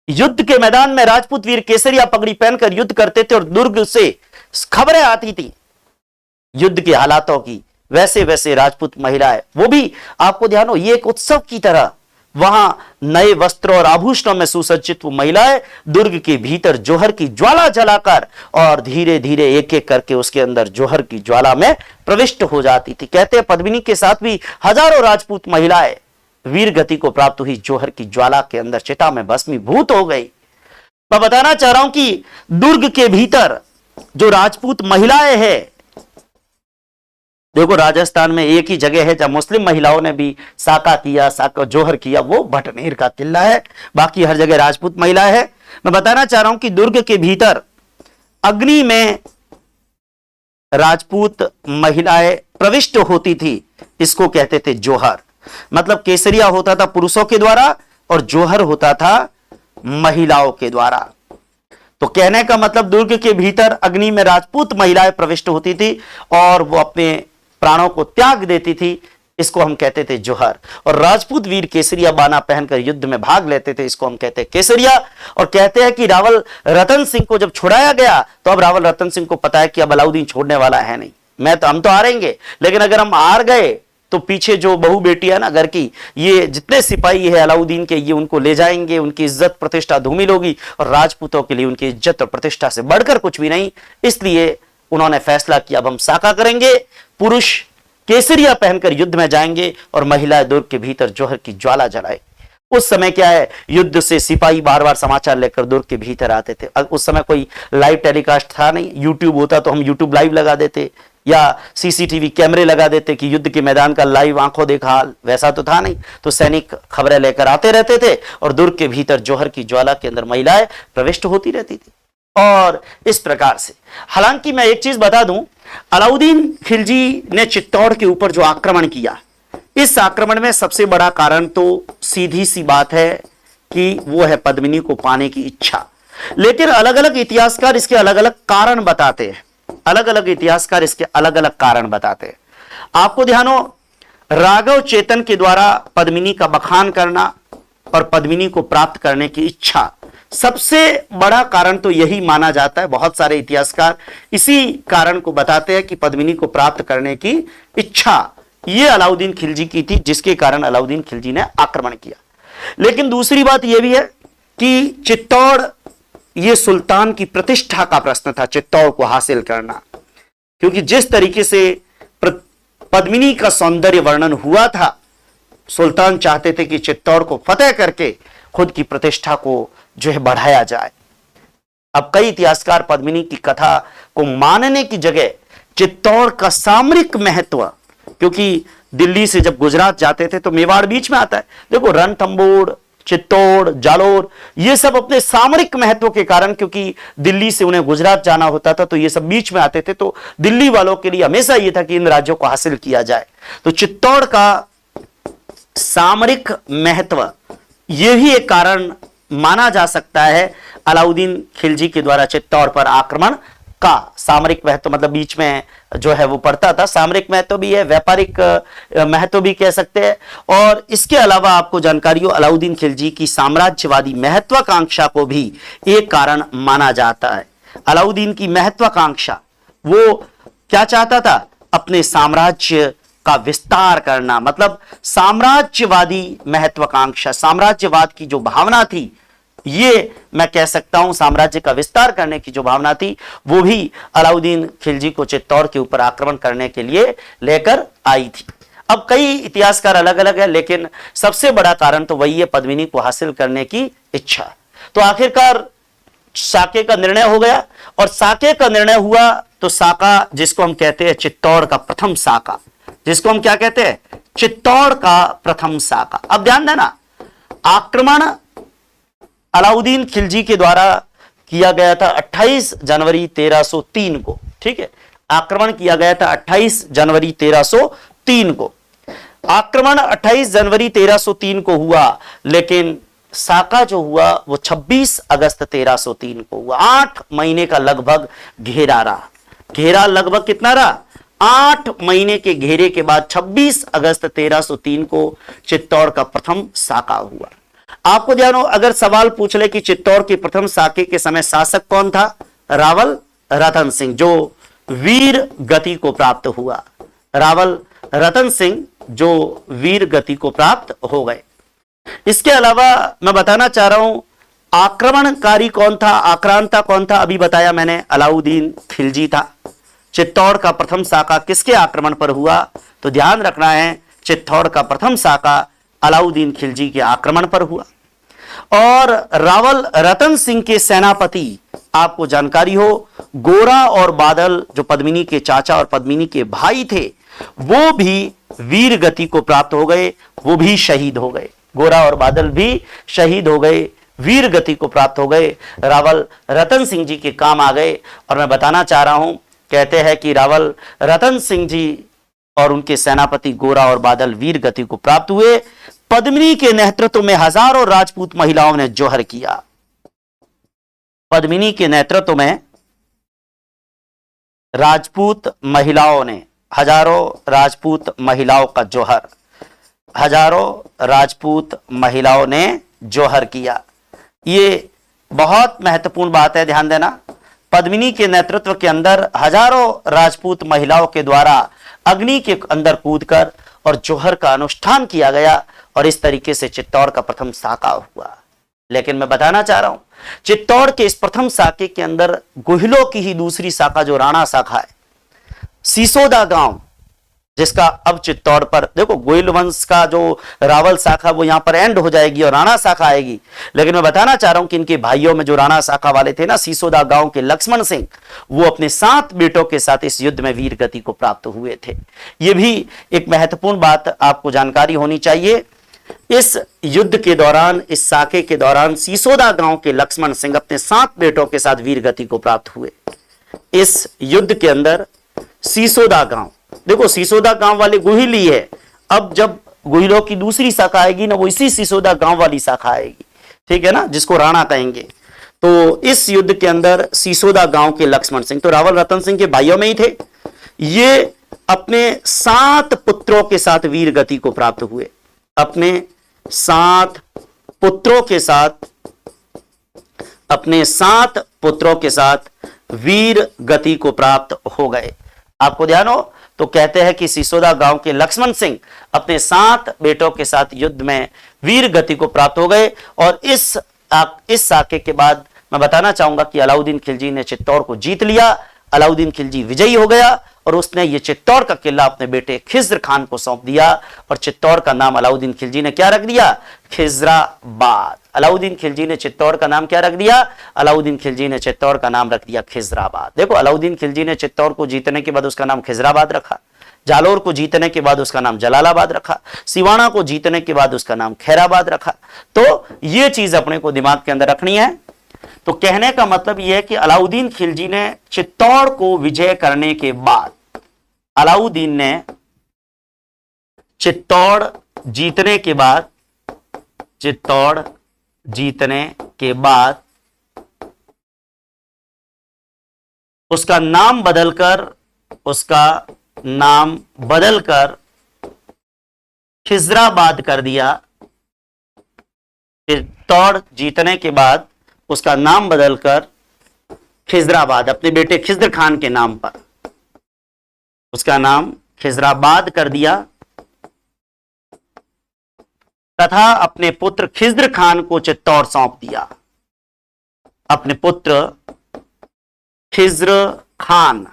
युद्ध के मैदान में राजपूत वीर केसरिया पगड़ी पहनकर युद्ध करते थे और दुर्ग से खबरें आती थी युद्ध के हालातों की, वैसे वैसे राजपूत महिलाएं, वो भी आपको ध्यान हो, ये एक उत्सव की तरह वहां नए वस्त्रों और आभूषणों में सुसज्जित वो महिलाएं दुर्ग के भीतर जौहर की ज्वाला जलाकर और धीरे धीरे एक एक करके उसके अंदर जौहर की ज्वाला में प्रविष्ट हो जाती थी। कहते हैं पद्मिनी के साथ भी हजारों राजपूत महिलाएं वीर गति को प्राप्त हुई, जौहर की ज्वाला के अंदर चिता में भस्मीभूत हो गई। मैं बताना चाह रहा हूं कि दुर्ग के भीतर जो राजपूत महिलाएं हैं, देखो राजस्थान में एक ही जगह है जहां मुस्लिम महिलाओं ने भी साका किया, साका जौहर किया, वो भटनेर का किला है, बाकी हर जगह राजपूत महिलाएं हैं। मैं बताना चाह रहा हूं कि दुर्ग के भीतर अग्नि में राजपूत महिलाएं प्रविष्ट होती थी, इसको कहते थे जौहर। मतलब केसरिया होता था पुरुषों के द्वारा और जौहर होता था महिलाओं के द्वारा। तो कहने का मतलब दुर्ग के भीतर अग्नि में राजपूत महिलाएं प्रविष्ट होती थी और वो अपने प्राणों को त्याग देती थी, इसको हम कहते थे जौहर। और राजपूत वीर केसरिया बाना पहनकर युद्ध में भाग लेते थे, इसको हम कहते हैं केसरिया। और कहते हैं कि रावल रतन सिंह को जब छुड़ाया गया तो अब रावल रतन सिंह को पता है कि अब अलाउद्दीन छोड़ने वाला है नहीं, हम तो हारेंगे, लेकिन अगर हम हार गए तो पीछे जो बहू बेटी है ना घर की, ये जितने सिपाही है अलाउद्दीन के, ये उनको ले जाएंगे, उनकी इज्जत प्रतिष्ठा धूमिल होगी, और राजपूतों के लिए उनकी इज्जत और प्रतिष्ठा से बढ़कर कुछ भी नहीं। इसलिए उन्होंने फैसला किया अब हम साका करेंगे, पुरुष केसरिया पहनकर युद्ध में जाएंगे और महिलाएं दुर्ग के भीतर जौहर की ज्वाला जलाए। उस समय क्या है, युद्ध से सिपाही बार बार समाचार लेकर दुर्ग के भीतर आते थे। उस समय कोई लाइव टेलीकास्ट था नहीं, यूट्यूब होता तो हम यूट्यूब लाइव लगा देते या सीसीटीवी कैमरे लगा देते कि युद्ध के मैदान का लाइव आंखों देखा हाल, वैसा तो था नहीं। तो सैनिक खबरें लेकर आते रहते थे और दुर्ग के भीतर जौहर की ज्वाला के अंदर महिलाएं प्रविष्ट होती रहती थी। और इस प्रकार से, हालांकि मैं एक चीज बता दूं, अलाउद्दीन खिलजी ने चित्तौड़ के ऊपर जो आक्रमण किया, इस आक्रमण में सबसे बड़ा कारण तो सीधी सी बात है कि वो है पद्मिनी को पाने की इच्छा। लेकिन अलग अलग इतिहासकार इसके अलग अलग कारण बताते हैं, अलग अलग इतिहासकार इसके अलग अलग कारण बताते हैं। आपको ध्यान हो, राघव चेतन के द्वारा पद्मिनी का बखान करना और पद्मिनी को प्राप्त करने की इच्छा, सबसे बड़ा कारण तो यही माना जाता है। बहुत सारे इतिहासकार इसी कारण को बताते हैं कि पद्मिनी को प्राप्त करने की इच्छा ये अलाउद्दीन खिलजी की थी, जिसके कारण अलाउद्दीन खिलजी ने आक्रमण किया। लेकिन दूसरी बात यह भी है कि चित्तौड़, ये सुल्तान की प्रतिष्ठा का प्रश्न था, चित्तौड़ को हासिल करना, क्योंकि जिस तरीके से पद्मिनी का सौंदर्य वर्णन हुआ था, सुल्तान चाहते थे कि चित्तौड़ को फतेह करके खुद की प्रतिष्ठा को जो है बढ़ाया जाए। अब कई इतिहासकार पद्मिनी की कथा को मानने की जगह चित्तौड़ का सामरिक महत्व, क्योंकि दिल्ली से जब गुजरात जाते थे तो मेवाड़ बीच में आता है, देखो रणथंबोर, चित्तौड़, जालोर, ये सब अपने सामरिक महत्व के कारण, क्योंकि दिल्ली से उन्हें गुजरात जाना होता था तो ये सब बीच में आते थे, तो दिल्ली वालों के लिए हमेशा ये था कि इन राज्यों को हासिल किया जाए। तो चित्तौड़ का सामरिक महत्व, यह भी एक कारण माना जा सकता है अलाउद्दीन खिलजी के द्वारा चित्तौड़ पर आक्रमण का। सामरिक महत्व मतलब बीच में जो है वो पड़ता था, सामरिक महत्व भी है, व्यापारिक महत्व भी कह सकते हैं। और इसके अलावा आपको जानकारी हो, अलाउद्दीन खिलजी की साम्राज्यवादी महत्वाकांक्षा को भी एक कारण माना जाता है। अलाउद्दीन की महत्वाकांक्षा, वो क्या चाहता था, अपने साम्राज्य का विस्तार करना, मतलब साम्राज्यवादी महत्वाकांक्षा, साम्राज्यवाद की जो भावना थी, ये मैं कह सकता हूं साम्राज्य का विस्तार करने की जो भावना थी, वो भी अलाउद्दीन खिलजी को चित्तौड़ के ऊपर आक्रमण करने के लिए लेकर आई थी। अब कई इतिहासकार अलग अलग है, लेकिन सबसे बड़ा कारण तो वही है, पद्मिनी को हासिल करने की इच्छा। तो आखिरकार साके का निर्णय हो गया, और साके का निर्णय हुआ तो साका, जिसको हम कहते हैं चित्तौड़ का प्रथम साका, जिसको हम क्या कहते हैं, चित्तौड़ का प्रथम साका। अब ध्यान देना, आक्रमण अलाउद्दीन खिलजी के द्वारा किया गया था 28 जनवरी 1303 को, ठीक है, आक्रमण किया गया था 28 जनवरी 1303 को। आक्रमण 28 जनवरी 1303 को हुआ, लेकिन साका जो हुआ वो 26 अगस्त 1303 को हुआ। 8 महीने का लगभग घेरा रहा। घेरा लगभग कितना रहा, 8 महीने के घेरे के बाद 26 अगस्त 1303 को चित्तौड़ का प्रथम साका हुआ। आपको ध्यान हो, अगर सवाल पूछ ले कि चित्तौड़ के प्रथम साके के समय शासक कौन था, रावल रतन सिंह, जो वीर गति को प्राप्त हुआ। रावल रतन सिंह जो वीर गति को प्राप्त हो गए। इसके अलावा मैं बताना चाह रहा हूं, आक्रमणकारी कौन था, आक्रांता कौन था, अभी बताया मैंने, अलाउद्दीन खिलजी था। चित्तौड़ का प्रथम साका किसके आक्रमण पर हुआ, तो ध्यान रखना है, चित्तौड़ का प्रथम साका अलाउद्दीन खिलजी के आक्रमण पर हुआ। और रावल रतन सिंह के सेनापति, आपको जानकारी हो, गोरा और बादल जो पद्मिनी के चाचा और पद्मिनी के भाई थे, वो भी वीर गति को प्राप्त हो गए, वो भी शहीद हो गए। गोरा और बादल भी शहीद हो गए, वीर गति को प्राप्त हो गए, रावल रतन सिंह जी के काम आ गए। और मैं बताना चाह रहा हूं, कहते हैं कि रावल रतन सिंह जी और उनके सेनापति गोरा और बादल वीर गति को प्राप्त हुए। पद्मिनी के नेतृत्व में हजारों राजपूत महिलाओं ने जौहर किया। पद्मिनी के नेतृत्व में राजपूत महिलाओं ने, हजारों राजपूत महिलाओं का जौहर, हजारों राजपूत महिलाओं ने जौहर किया। ये बहुत महत्वपूर्ण बात है, ध्यान देना। पद्मिनी के नेतृत्व के अंदर हजारों राजपूत महिलाओं के द्वारा अग्नि के अंदर कूदकर और जौहर का अनुष्ठान किया गया, और इस तरीके से चित्तौड़ का प्रथम साका हुआ। लेकिन मैं बताना चाह रहा हूं, चित्तौड़ के इस प्रथम साके के अंदर गोहिलों की ही दूसरी शाखा जो राणा शाखा है, सिसोदा गांव, जिसका अब चित्तौड़ पर देखो, गोहिल वंश का जो रावल शाखा वो यहां पर एंड हो जाएगी और राणा शाखा आएगी। लेकिन मैं बताना चाह रहा हूं कि इनके भाइयों में जो राणा शाखा वाले थे ना, सीसोदा गांव के लक्ष्मण सिंह, वो अपने 7 बेटों के साथ इस युद्ध में वीर गति को प्राप्त हुए थे। ये भी एक महत्वपूर्ण बात आपको जानकारी होनी चाहिए। इस युद्ध के दौरान, इस साके के दौरान सीसोदा गांव के लक्ष्मण सिंह अपने 7 बेटों के साथ वीर गति को प्राप्त हुए। इस युद्ध के अंदर सीसोदा गांव, देखो सीसोदा गांव वाले गोहिल ही है। अब जब गोहिलों की दूसरी शाखा आएगी ना, वो इसी सीसोदा गांव वाली शाखा आएगी, ठीक है ना, जिसको राणा कहेंगे। तो इस युद्ध के अंदर सीसोदा गांव के लक्ष्मण सिंह तो रावल रतन सिंह के भाइयों में ही थे। ये अपने 7 पुत्रों के साथ वीर गति को प्राप्त हुए। अपने 7 पुत्रों के साथ, अपने 7 पुत्रों के साथ वीर गति को प्राप्त हो गए। आपको ध्यान हो तो कहते हैं कि सीसोदा गांव के लक्ष्मण सिंह अपने 7 बेटों के साथ युद्ध में वीर गति को प्राप्त हो गए। और इस साके के बाद मैं बताना चाहूंगा कि अलाउद्दीन खिलजी ने चित्तौड़ को जीत लिया। अलाउद्दीन खिलजी विजयी हो गया और उसने ये चित्तौड़ का किला अपने बेटे खिज्र खान को सौंप दिया। और चित्तौड़ का नाम अलाउद्दीन खिलजी ने क्या रख दिया? खिजराबाद। अलाउद्दीन खिलजी ने चित्तौड़ का नाम क्या रख दिया? अलाउद्दीन खिलजी ने चित्तौड़ का नाम रख दिया खिजराबाद। देखो, अलाउद्दीन खिलजी ने चित्तौड़ को जीतने के बाद उसका नाम खिजराबाद रखा, जालोर को जीतने के बाद उसका नाम जलालाबाद रखा, सिवाना को जीतने के बाद उसका नाम खैराबाद रखा। तो ये चीज अपने को दिमाग के अंदर रखनी है। तो कहने का मतलब यह है कि अलाउद्दीन खिलजी ने चित्तौड़ को विजय करने के बाद, अलाउद्दीन ने चित्तौड़ जीतने के बाद, चित्तौड़ जीतने के बाद उसका नाम बदलकर खिजराबाद कर दिया। चित्तौड़ जीतने के बाद उसका नाम बदलकर खिजराबाद, अपने बेटे खिज्र खान के नाम पर उसका नाम खिजराबाद कर दिया तथा अपने पुत्र खिज्र खान को चित्तौड़ सौंप दिया। अपने पुत्र खिज्र खान,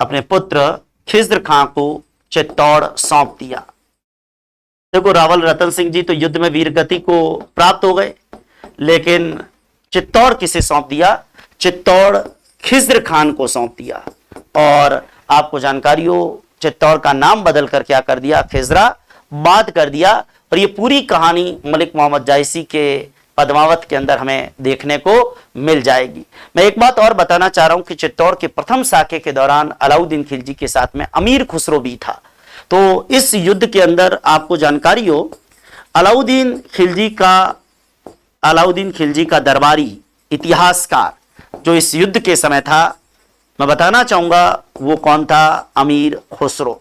अपने पुत्र खिज्र खान को चित्तौड़ सौंप दिया। देखो, रावल रतन सिंह जी तो युद्ध में वीर गति को प्राप्त हो गए, लेकिन चित्तौड़ किसे सौंप दिया? चित्तौड़ खिज्र खान को सौंप दिया। और आपको जानकारी हो, चित्तौड़ का नाम बदलकर क्या कर दिया? खिजराबाद कर दिया। और ये पूरी कहानी मलिक मोहम्मद जायसी के पद्मावत के अंदर हमें देखने को मिल जाएगी। मैं एक बात और बताना चाह रहा हूं कि चित्तौड़ के प्रथम साके के दौरान अलाउद्दीन खिलजी के साथ में अमीर खुसरो भी था। तो इस युद्ध के अंदर आपको जानकारी हो, अलाउद्दीन खिलजी का दरबारी इतिहासकार जो इस युद्ध के समय था, मैं बताना चाहूंगा वो कौन था? अमीर खुसरो।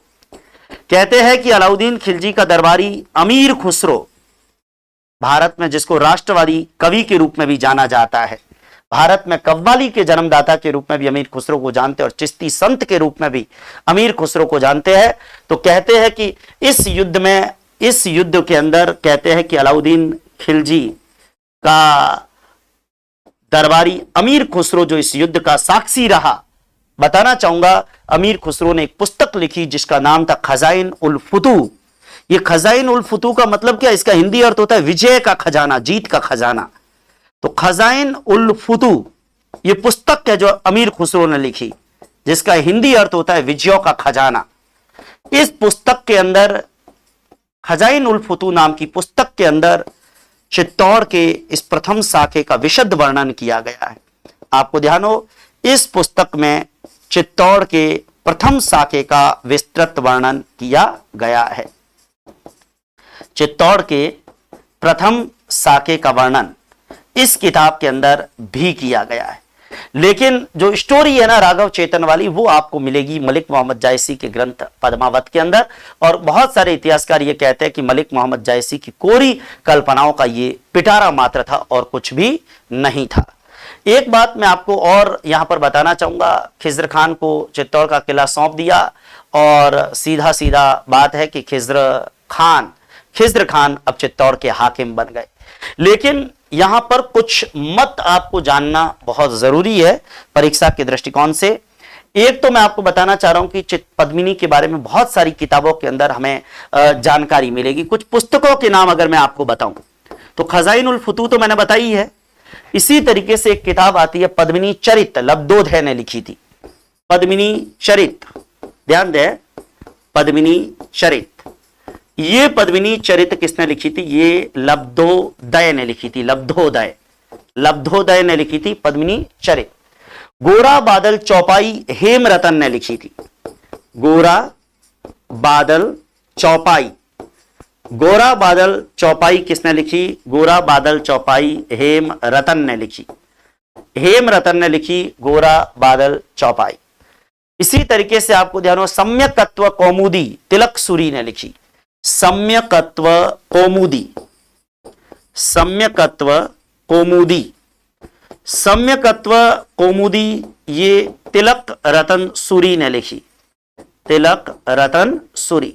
कहते हैं कि अलाउद्दीन खिलजी का दरबारी अमीर खुसरो, भारत में जिसको राष्ट्रवादी कवि के रूप में भी जाना जाता है, भारत में कव्वाली के जन्मदाता के रूप में भी अमीर खुसरो को जानते हैं और चिश्ती संत के रूप में भी अमीर खुसरो को जानते हैं। तो कहते हैं कि इस युद्ध के अंदर कहते हैं कि अलाउद्दीन खिलजी का दरबारी अमीर खुसरो जो इस युद्ध का साक्षी रहा, बताना चाहूंगा अमीर खुसरो ने एक पुस्तक लिखी जिसका नाम था खजाइन उल फुतू। ये खजाइन उल फुतू का मतलब क्या? इसका हिंदी अर्थ होता है विजय का खजाना, जीत का खजाना। तो खजाइन उल फुतू ये पुस्तक है जो अमीर खुसरो ने लिखी, जिसका हिंदी अर्थ होता है विजयों का खजाना। इस पुस्तक के अंदर, खजाइन उल फुतू नाम की पुस्तक के अंदर चित्तौड़ के इस प्रथम साके का विशद वर्णन किया गया है। आपको ध्यान हो, इस पुस्तक में चित्तौड़ के प्रथम साके का विस्तृत वर्णन किया गया है। चित्तौड़ के प्रथम साके का वर्णन इस किताब के अंदर भी किया गया है। लेकिन जो स्टोरी है ना राघव चेतन वाली, वो आपको मिलेगी मलिक मोहम्मद जायसी के ग्रंथ पद्मावत के अंदर। और बहुत सारे इतिहासकार ये कहते हैं कि मलिक मोहम्मद जायसी की कोरी कल्पनाओं का ये पिटारा मात्र था और कुछ भी नहीं था। एक बात मैं आपको और यहां पर बताना चाहूंगा, खिज्र खान को चित्तौड़ का किला सौंप दिया और सीधा सीधा बात है कि खिज्र खान अब चित्तौड़ के हाकिम बन गए। लेकिन यहां पर कुछ मत आपको जानना बहुत जरूरी है परीक्षा के दृष्टिकोण से। एक तो मैं आपको बताना चाह रहा हूं कि पद्मिनी के बारे में बहुत सारी किताबों के अंदर हमें जानकारी मिलेगी। कुछ पुस्तकों के नाम अगर मैं आपको बताऊं तो खजाइनुल फुतूह तो मैंने बताई है। इसी तरीके से एक किताब आती है पद्मिनी चरित, लब्धोदय ने लिखी थी। पद्मिनी चरित, ध्यान दें, पद्मिनी चरित, ये पद्मिनी चरित किसने लिखी थी? ये लब्धोदय ने लिखी थी। लब्धोदय, लब्धोदय ने लिखी थी पद्मिनी चरित। गोरा बादल चौपाई हेमरतन ने लिखी थी। गोरा बादल चौपाई, गोरा बादल चौपाई किसने लिखी? गोरा बादल चौपाई हेमरतन ने लिखी। हेमरतन ने लिखी गोरा बादल चौपाई। इसी तरीके से आपको ध्यान हो, सम्यकत्व कौमुदी तिलक सूरी ने लिखी। सम्यकत्व कौमुदी, सम्यकत्व कौमुदी, सम्यकत्व कौमुदी ये तिलक रतन सूरी ने लिखी। तिलक रतन सूरी,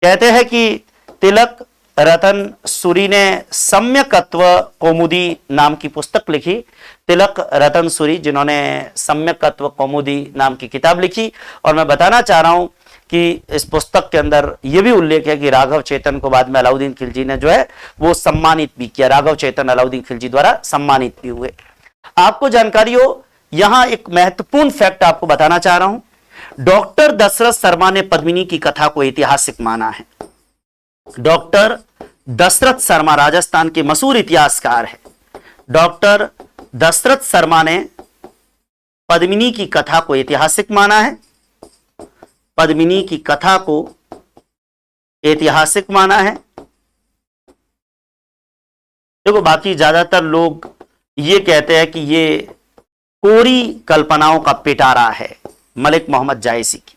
कहते हैं कि तिलक रतन सूरी ने सम्यकत्व कौमुदी नाम की पुस्तक लिखी। तिलक रतन सूरी जिन्होंने सम्यकत्व कौमुदी नाम की किताब लिखी। और मैं बताना चाह रहा हूं कि इस पुस्तक के अंदर यह भी उल्लेख है कि राघव चेतन को बाद में अलाउद्दीन खिलजी ने जो है वो सम्मानित भी किया। राघव चेतन अलाउद्दीन खिलजी द्वारा सम्मानित भी हुए। आपको जानकारी हो, यहां एक महत्वपूर्ण फैक्ट आपको बताना चाह रहा हूं। डॉक्टर दशरथ शर्मा ने पद्मिनी की कथा को ऐतिहासिक माना है। डॉक्टर दशरथ शर्मा राजस्थान के मशहूर इतिहासकार है। डॉक्टर दशरथ शर्मा ने पद्मिनी की कथा को ऐतिहासिक माना है। पद्मिनी की कथा को ऐतिहासिक माना है। देखो, बाकी ज्यादातर लोग ये कहते हैं कि ये कोरी कल्पनाओं का पिटारा है मलिक मोहम्मद जायसी की।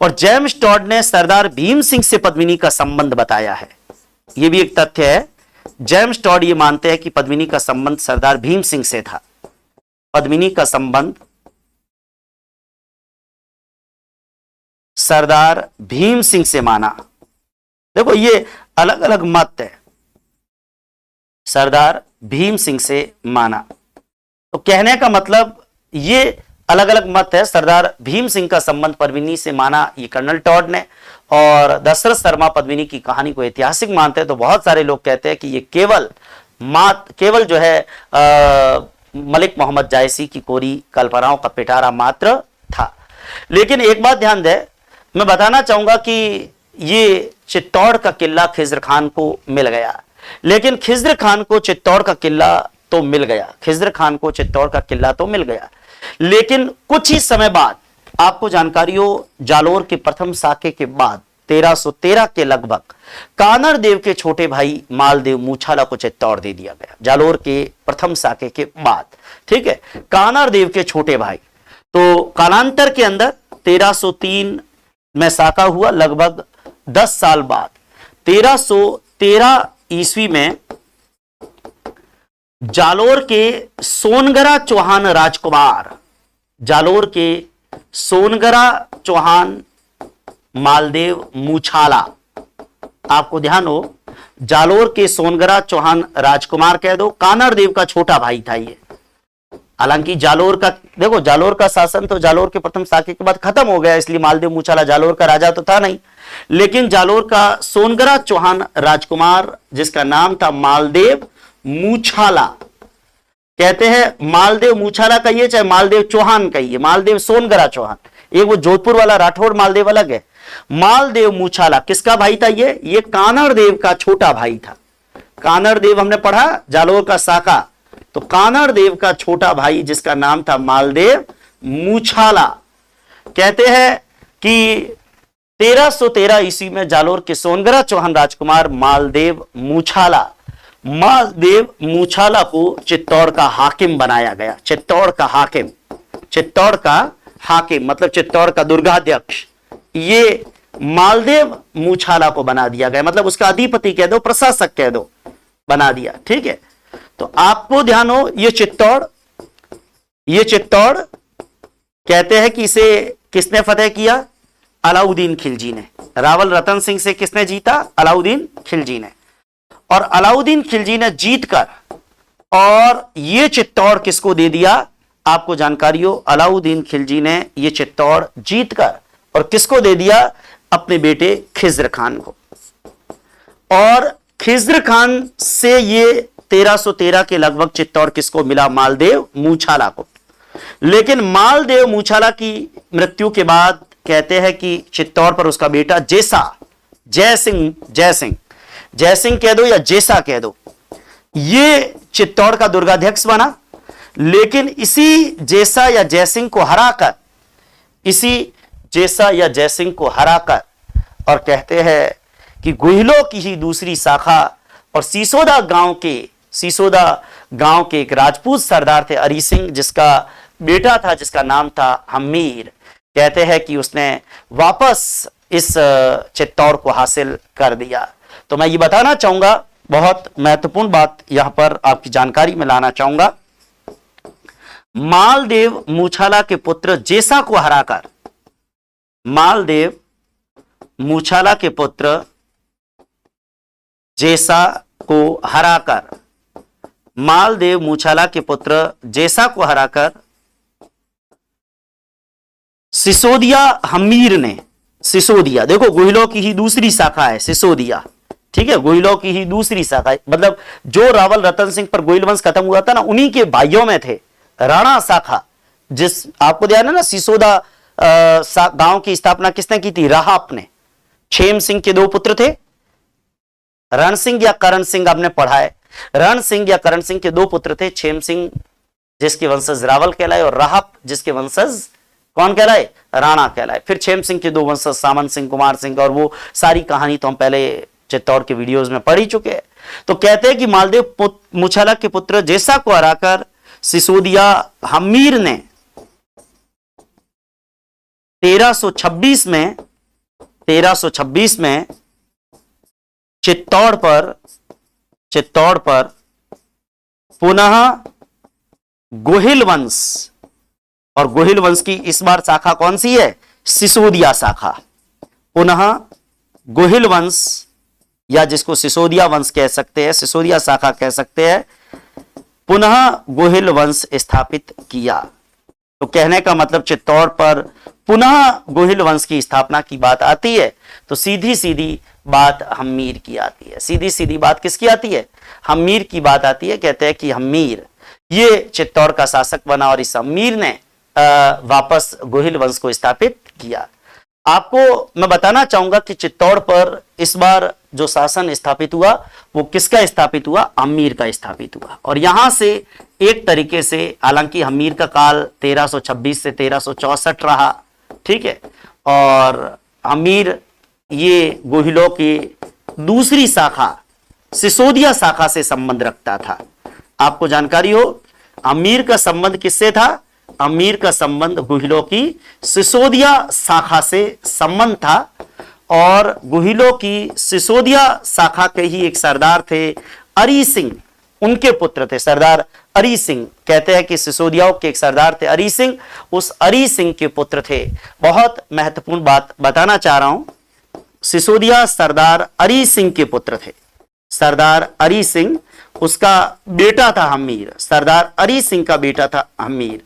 और जेम्स टॉड ने सरदार भीम सिंह से पद्मिनी का संबंध बताया है। यह भी एक तथ्य है। जेम्स टॉड ये मानते हैं कि पद्मिनी का संबंध सरदार भीम सिंह से था। पद्मिनी का संबंध सरदार भीम सिंह से माना। देखो, ये अलग अलग मत है। सरदार भीम सिंह से माना, तो कहने का मतलब ये अलग अलग मत है। सरदार भीम सिंह का संबंध पद्मिनी से माना, ये कर्नल टॉड ने। और दशरथ शर्मा पद्मिनी की कहानी को ऐतिहासिक मानते हैं। तो बहुत सारे लोग कहते हैं कि ये केवल जो है मलिक मोहम्मद जायसी की कोरी कल्पनाओं का पिटारा मात्र था। लेकिन एक बात ध्यान दे, मैं बताना चाहूंगा कि ये चित्तौड़ का किला खिज्र खान को मिल गया। लेकिन खिज्र खान को चित्तौड़ का किला तो मिल गया, खिज्र खान को चित्तौड़ का किला तो मिल गया। लेकिन कुछ ही समय बाद आपको जानकारी हो, जालोर के प्रथम साके के बाद 1313 के लगभग कानर देव के छोटे भाई मालदेव मूछाला को चित्तौड़ दे दिया गया। जालोर के प्रथम साके के बाद, ठीक है, कानर देव के छोटे भाई। तो कालांतर के अंदर 1303 में साका हुआ। लगभग 10 साल बाद 1313 ईस्वी में जालोर के सोनगरा चौहान राजकुमार, जालोर के सोनगरा चौहान मालदेव मूछाला, आपको ध्यान हो, जालोर के सोनगरा चौहान राजकुमार कह दो, कानर देव का छोटा भाई था ये। हालांकि जालोर का, देखो, जालोर का शासन तो जालोर के प्रथम साके के बाद खत्म हो गया, इसलिए मालदेव मूछाला जालोर का राजा तो था नहीं। लेकिन जालोर का सोनगरा चौहान राजकुमार जिसका नाम था मालदेव मूछाला, कहते हैं मालदेव मूछाला कहिए चाहे मालदेव चौहान कहिए, मालदेव सोनगरा चौहान, एक वो जोधपुर वाला राठौड़ मालदेव अलग है। मालदेव मूछाला किसका भाई था? ये कानर देव का छोटा भाई था। कानर देव हमने पढ़ा जालोर का साका, तो कानर देव का छोटा भाई जिसका नाम था मालदेव मूछाला, कहते हैं कि 1313 ईस्वी में जालोर के सोनगरा चौहान राजकुमार मालदेव मूछाला को चित्तौड़ का हाकिम बनाया गया। चित्तौड़ का हाकिम, चित्तौड़ का हाकिम मतलब चित्तौड़ का दुर्गाध्यक्ष, ये मालदेव मूछाला को बना दिया गया। मतलब उसका अधिपति कह दो, प्रशासक कह दो, बना दिया। ठीक है, तो आपको ध्यान हो, ये चित्तौड़ कहते हैं कि इसे किसने फतेह किया? अलाउद्दीन खिलजी ने। रावल रतन सिंह से किसने जीता? अलाउद्दीन खिलजी ने। और अलाउद्दीन खिलजी ने जीतकर और ये चित्तौड़ किसको दे दिया? आपको जानकारी हो, अलाउद्दीन खिलजी ने ये चित्तौड़ जीतकर और किसको दे दिया? अपने बेटे खिज्र खान को। और खिज्र खान से ये 1313 के लगभग चित्तौड़ किसको मिला? मालदेव मूछाला को। लेकिन मालदेव मूछाला की मृत्यु के बाद कहते हैं कि चित्तौड़ पर उसका बेटा जयसिंह कह दो या जैसा कह दो, ये चित्तौड़ का दुर्गाध्यक्ष बना। लेकिन इसी जैसा या जयसिंह को हराकर और कहते हैं कि गुहिलों की ही दूसरी शाखा और सीसोदा गांव के एक राजपूत सरदार थे अरी सिंह, जिसका बेटा था जिसका नाम था हमीर। कहते हैं कि उसने वापस इस चित्तौड़ को हासिल कर दिया। तो मैं ये बताना चाहूंगा, बहुत महत्वपूर्ण बात यहां पर आपकी जानकारी में लाना चाहूंगा। मालदेव मूछाला के पुत्र जेसा को हराकर, मालदेव मूछाला के पुत्र जेसा को हराकर, मालदेव मूछाला के पुत्र जेसा को हराकर सिसोदिया हमीर ने, सिसोदिया देखो गुहिलों की ही दूसरी शाखा है सिसोदिया, ठीक है, गुहिलों की ही दूसरी शाखा है। मतलब जो रावल रतन सिंह पर गोहिल वंश खत्म हुआ था ना, उन्हीं के भाइयों में थे राणा शाखा, जिस आपको ध्यान है ना, सिसोदा गांव की स्थापना किसने की थी? राहप ने। क्षेम सिंह के दो पुत्र थे, रण सिंह या करण सिंह, आपने पढ़ा है। रण सिंह या करण सिंह के दो पुत्र थे, क्षेम सिंह जिसके वंशज रावल कहलाए और राहप जिसके वंशज कौन कहलाए? राणा कहलाए। फिर क्षेम सिंह के दो वंशज सामंत सिंह, कुमार सिंह, और वो सारी कहानी तो हम पहले चित्तौड़ के वीडियोस में पढ़ ही चुके हैं। तो कहते हैं कि मालदेव मूछाला के पुत्र जेसा को हराकर सिसोदिया हमीर ने 1326 में चित्तौड़ पर पुनः गोहिल वंश, और गोहिल वंश की इस बार शाखा कौन सी है? सिसोदिया शाखा। पुनः गोहिल वंश, या जिसको सिसोदिया वंश कह सकते हैं, सिसोदिया शाखा कह सकते हैं, पुनः गोहिल वंश स्थापित किया। तो कहने का मतलब चित्तौड़ पर पुनः गोहिल वंश की स्थापना की बात आती है तो सीधी सीधी बात हमीर की आती है। सीधी सीधी बात किसकी आती है? हमीर की बात आती है। कहते हैं कि हमीर ये चित्तौड़ का शासक बना और इस हमीर ने वापस गोहिल वंश को स्थापित किया। आपको मैं बताना चाहूंगा कि चित्तौड़ पर इस बार जो शासन स्थापित हुआ वो किसका स्थापित हुआ? हमीर का स्थापित हुआ। और यहां से एक तरीके से, हालांकि हमीर का काल 1326 से 1364 रहा, ठीक है, और हमीर ये गोहिलों की दूसरी शाखा सिसोदिया शाखा से संबंध रखता था। आपको जानकारी हो, हमीर का संबंध किससे था? हमीर का संबंध गोहिलों की सिसोदिया शाखा से संबंध था, और गोहिलों की सिसोदिया शाखा के ही एक सरदार थे अरी सिंह, उनके पुत्र थे सरदार अरी सिंह। कहते हैं कि सिसोदियाओं के एक सरदार थे अरी सिंह, उस अरी सिंह के पुत्र थे। बहुत महत्वपूर्ण बात बताना चाह रहा हूं, सिसोदिया सरदार अरी सिंह के पुत्र थे। सरदार अरी सिंह, उसका बेटा था हमीर, सरदार अरी सिंह का बेटा था हमीर।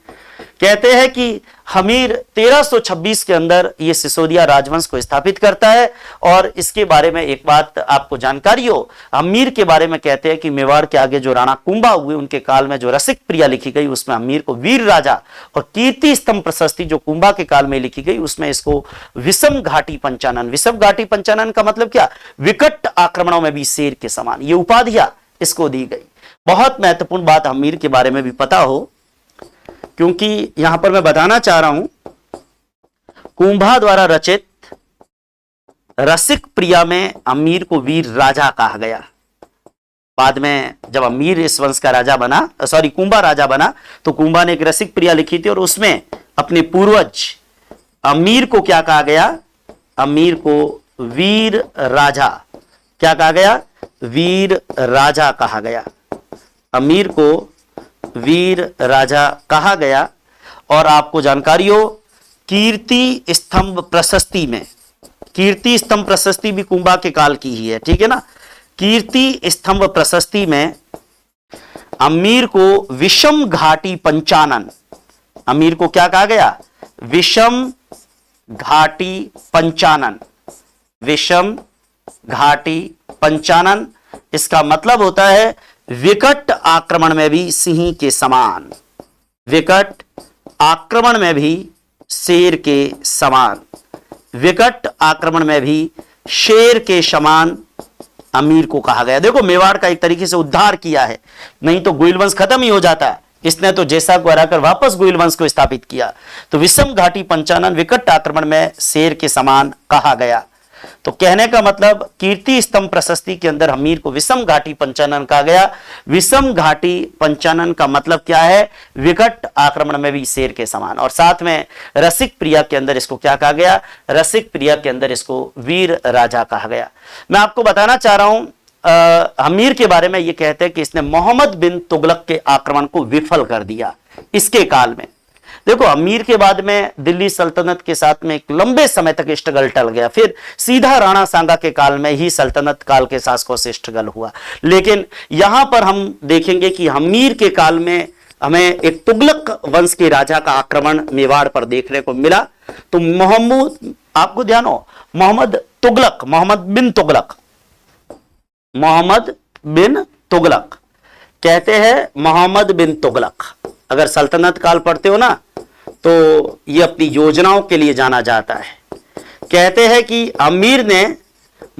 कहते हैं कि हमीर 1326 के अंदर ये सिसोदिया राजवंश को स्थापित करता है। और इसके बारे में एक बात आपको जानकारी हो, हमीर के बारे में कहते हैं कि मेवाड़ के आगे जो राणा कुंभा हुए उनके काल में जो रसिक प्रिया लिखी गई उसमें हमीर को वीर राजा, और कीर्ति स्तंभ प्रशस्ति जो कुंभा के काल में लिखी गई उसमें इसको विषम घाटी पंचानन, विषम घाटी पंचानन का मतलब क्या? विकट आक्रमणों में भी शेर के समान, ये उपाधियां इसको दी गई। बहुत महत्वपूर्ण बात हमीर के बारे में भी पता हो, क्योंकि यहां पर मैं बताना चाह रहा हूं, कुंभा द्वारा रचित रसिक प्रिया में हमीर को वीर राजा कहा गया। बाद में जब हमीर इस वंश का राजा बना, कुंभा राजा बना, तो कुंभा ने एक रसिक प्रिया लिखी थी और उसमें अपने पूर्वज हमीर को क्या कहा गया? हमीर को वीर राजा क्या कहा गया? वीर राजा कहा गया। हमीर को वीर राजा कहा गया। और आपको जानकारी हो, कीर्ति स्तंभ प्रशस्ति में, कीर्ति स्तंभ प्रशस्ति भी कुंभा के काल की ही है, ठीक है ना। कीर्ति स्तंभ प्रशस्ति में हमीर को विषम घाटी पंचानन, अमीर को क्या कहा गया? विषम घाटी पंचानन। विषम घाटी पंचानन, इसका मतलब होता है विकट आक्रमण में भी सिंह के समान। विकट आक्रमण में भी शेर के समान। विकट आक्रमण में भी शेर के समान अमीर को कहा गया। देखो, मेवाड़ का एक तरीके से उद्धार किया है, नहीं तो गोहिल वंश खत्म ही हो जाता। इसने तो जैसा को हराकर वापस गोहिल वंश को स्थापित किया। तो विषम घाटी पंचानन, विकट आक्रमण में शेर के समान कहा गया। तो कहने का मतलब कीर्ति स्तंभ प्रशस्ति के अंदर अमीर को विषम घाटी पंचानन कहा गया। विषम घाटी पंचानन का मतलब क्या है? विकट आक्रमण में भी शेर के समान। और साथ में रसिक प्रिया के अंदर इसको क्या कहा गया? रसिक प्रिया के अंदर इसको वीर राजा कहा गया। मैं आपको बताना चाह रहा हूं, अमीर के बारे में ये कहते हैं कि इसने मोहम्मद बिन तुगलक के आक्रमण को विफल कर दिया इसके काल में। देखो, अमीर के बाद में दिल्ली सल्तनत के साथ में एक लंबे समय तक स्ट्रगल टल गया, फिर सीधा राणा सांगा के काल में ही सल्तनत काल के शासकों से स्ट्रगल हुआ। लेकिन यहां पर हम देखेंगे कि अमीर के काल में हमें एक तुगलक वंश के राजा का आक्रमण मेवाड़ पर देखने को मिला। तो मोहम्मद, आपको ध्यान हो, मोहम्मद तुगलक, मोहम्मद बिन तुगलक, मोहम्मद बिन तुगलक कहते हैं। मोहम्मद बिन तुगलक, अगर सल्तनत काल पढ़ते हो ना तो ये अपनी योजनाओं के लिए जाना जाता है। कहते हैं कि अमीर ने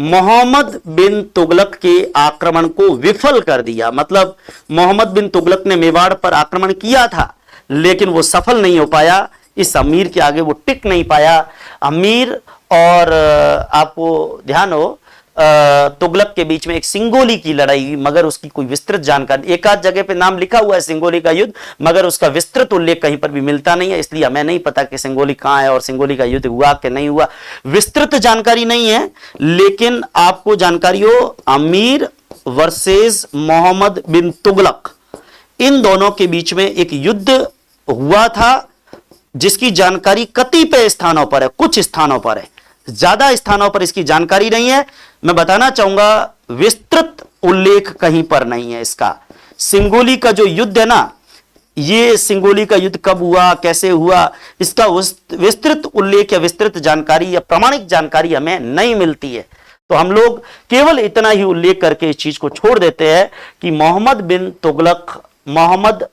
मोहम्मद बिन तुगलक के आक्रमण को विफल कर दिया। मतलब मोहम्मद बिन तुगलक ने मेवाड़ पर आक्रमण किया था, लेकिन वो सफल नहीं हो पाया। इस अमीर के आगे वो टिक नहीं पाया। अमीर और आपको ध्यान हो, तुगलक के बीच में एक सिंगोली की लड़ाई हुई, मगर उसकी कोई विस्तृत जानकारी, एक आध जगह पे नाम लिखा हुआ है सिंगोली का युद्ध, मगर उसका विस्तृत उल्लेख कहीं पर भी मिलता नहीं है। इसलिए हमें नहीं पता कि सिंगोली कहां है और सिंगोली का युद्ध हुआ कि नहीं हुआ, विस्तृत जानकारी नहीं है। लेकिन आपको जानकारी हो, अमीर वर्सेस मोहम्मद बिन तुगलक, इन दोनों के बीच में एक युद्ध हुआ था जिसकी जानकारी कतिपय स्थानों पर है, कुछ स्थानों पर है, ज्यादा स्थानों पर इसकी जानकारी नहीं है। मैं बताना चाहूंगा, विस्तृत उल्लेख कहीं पर नहीं है इसका। सिंगोली का जो युद्ध है ना, ये सिंगोली का युद्ध कब हुआ, कैसे हुआ, इसका विस्तृत उल्लेख या विस्तृत जानकारी या प्रमाणिक जानकारी हमें नहीं मिलती है। तो हम लोग केवल इतना ही उल्लेख करके इस चीज को छोड़ देते हैं कि मोहम्मद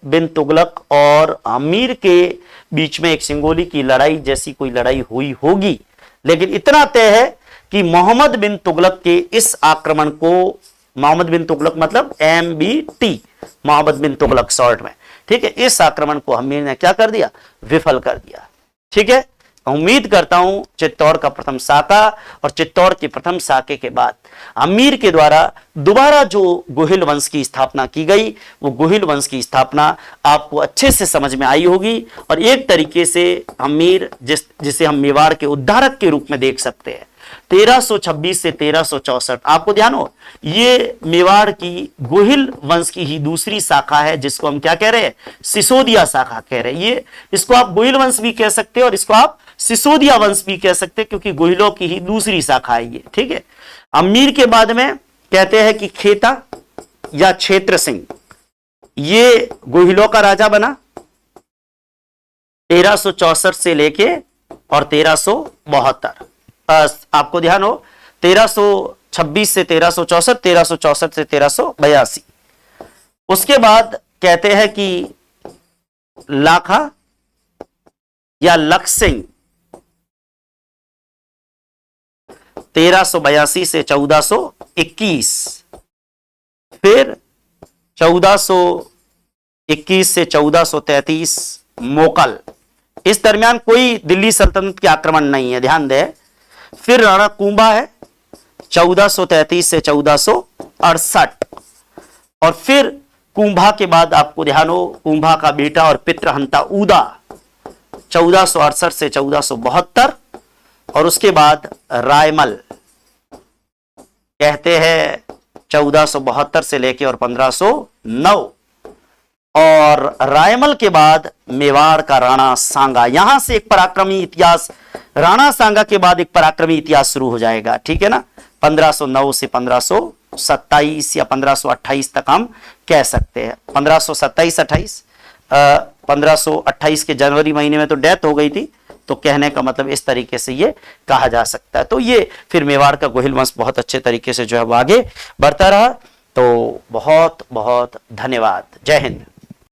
बिन तुगलक और अमीर के बीच में एक सिंगोली की लड़ाई जैसी कोई लड़ाई हुई होगी। लेकिन इतना तय है कि मोहम्मद बिन तुगलक के इस आक्रमण को, मोहम्मद बिन तुगलक मतलब MBT, मोहम्मद बिन तुगलक शॉर्ट में, ठीक है, इस आक्रमण को अमीर ने क्या कर दिया? विफल कर दिया। ठीक है, उम्मीद करता हूं चित्तौड़ का प्रथम साका और चित्तौड़ के प्रथम साके के बाद अमीर के द्वारा दोबारा जो गोहिल वंश की स्थापना की गई, वो गोहिल वंश की स्थापना आपको अच्छे से समझ में आई होगी। और एक तरीके से अमीर जिसे हम मेवाड़ के उद्धारक के रूप में देख सकते हैं, 1326 से 1364, आपको ध्यान हो, ये मेवाड़ की गोहिल वंश की ही दूसरी शाखा है, जिसको हम क्या कह रहे हैं? सिसोदिया शाखा कह रहे हैं। ये, इसको आप गोहिल वंश भी कह सकते हैं और इसको आप सिसोदिया वंश भी कह सकते हैं, क्योंकि गोहिलों की ही दूसरी शाखा है ये। ठीक है, अमीर के बाद में कहते हैं कि खेता या क्षेत्र सिंह, ये गोहिलों का राजा बना 1364 से लेके और 1372। आपको ध्यान हो, 1326 से 1364, 1364 से 1382। उसके बाद कहते हैं कि लाखा या लखसिंह 1382 से 1421, फिर 1421 से 1433 मोकल। इस दरमियान कोई दिल्ली सल्तनत के आक्रमण नहीं है, ध्यान दें। फिर राणा कुंभा है 1433 से 1468, और फिर कुंभा के बाद आपको ध्यान हो, कुंभा का बेटा और पितृहंता उदा 1468 से 1472, और उसके बाद रायमल कहते हैं 1472 से लेके और 1509, और रायमल के बाद मेवाड़ का राणा सांगा। यहां से एक पराक्रमी इतिहास, राणा सांगा के बाद एक पराक्रमी इतिहास शुरू हो जाएगा। ठीक है ना, 1509 से 1527 या 1528 तक हम कह सकते हैं। 1527-28, 1528 के जनवरी महीने में तो डेथ हो गई थी, तो कहने का मतलब इस तरीके से ये कहा जा सकता है। तो ये फिर मेवाड़ का गोहिल वंश बहुत अच्छे तरीके से जो है वो आगे बढ़ता रहा। तो बहुत बहुत धन्यवाद। जय हिंद।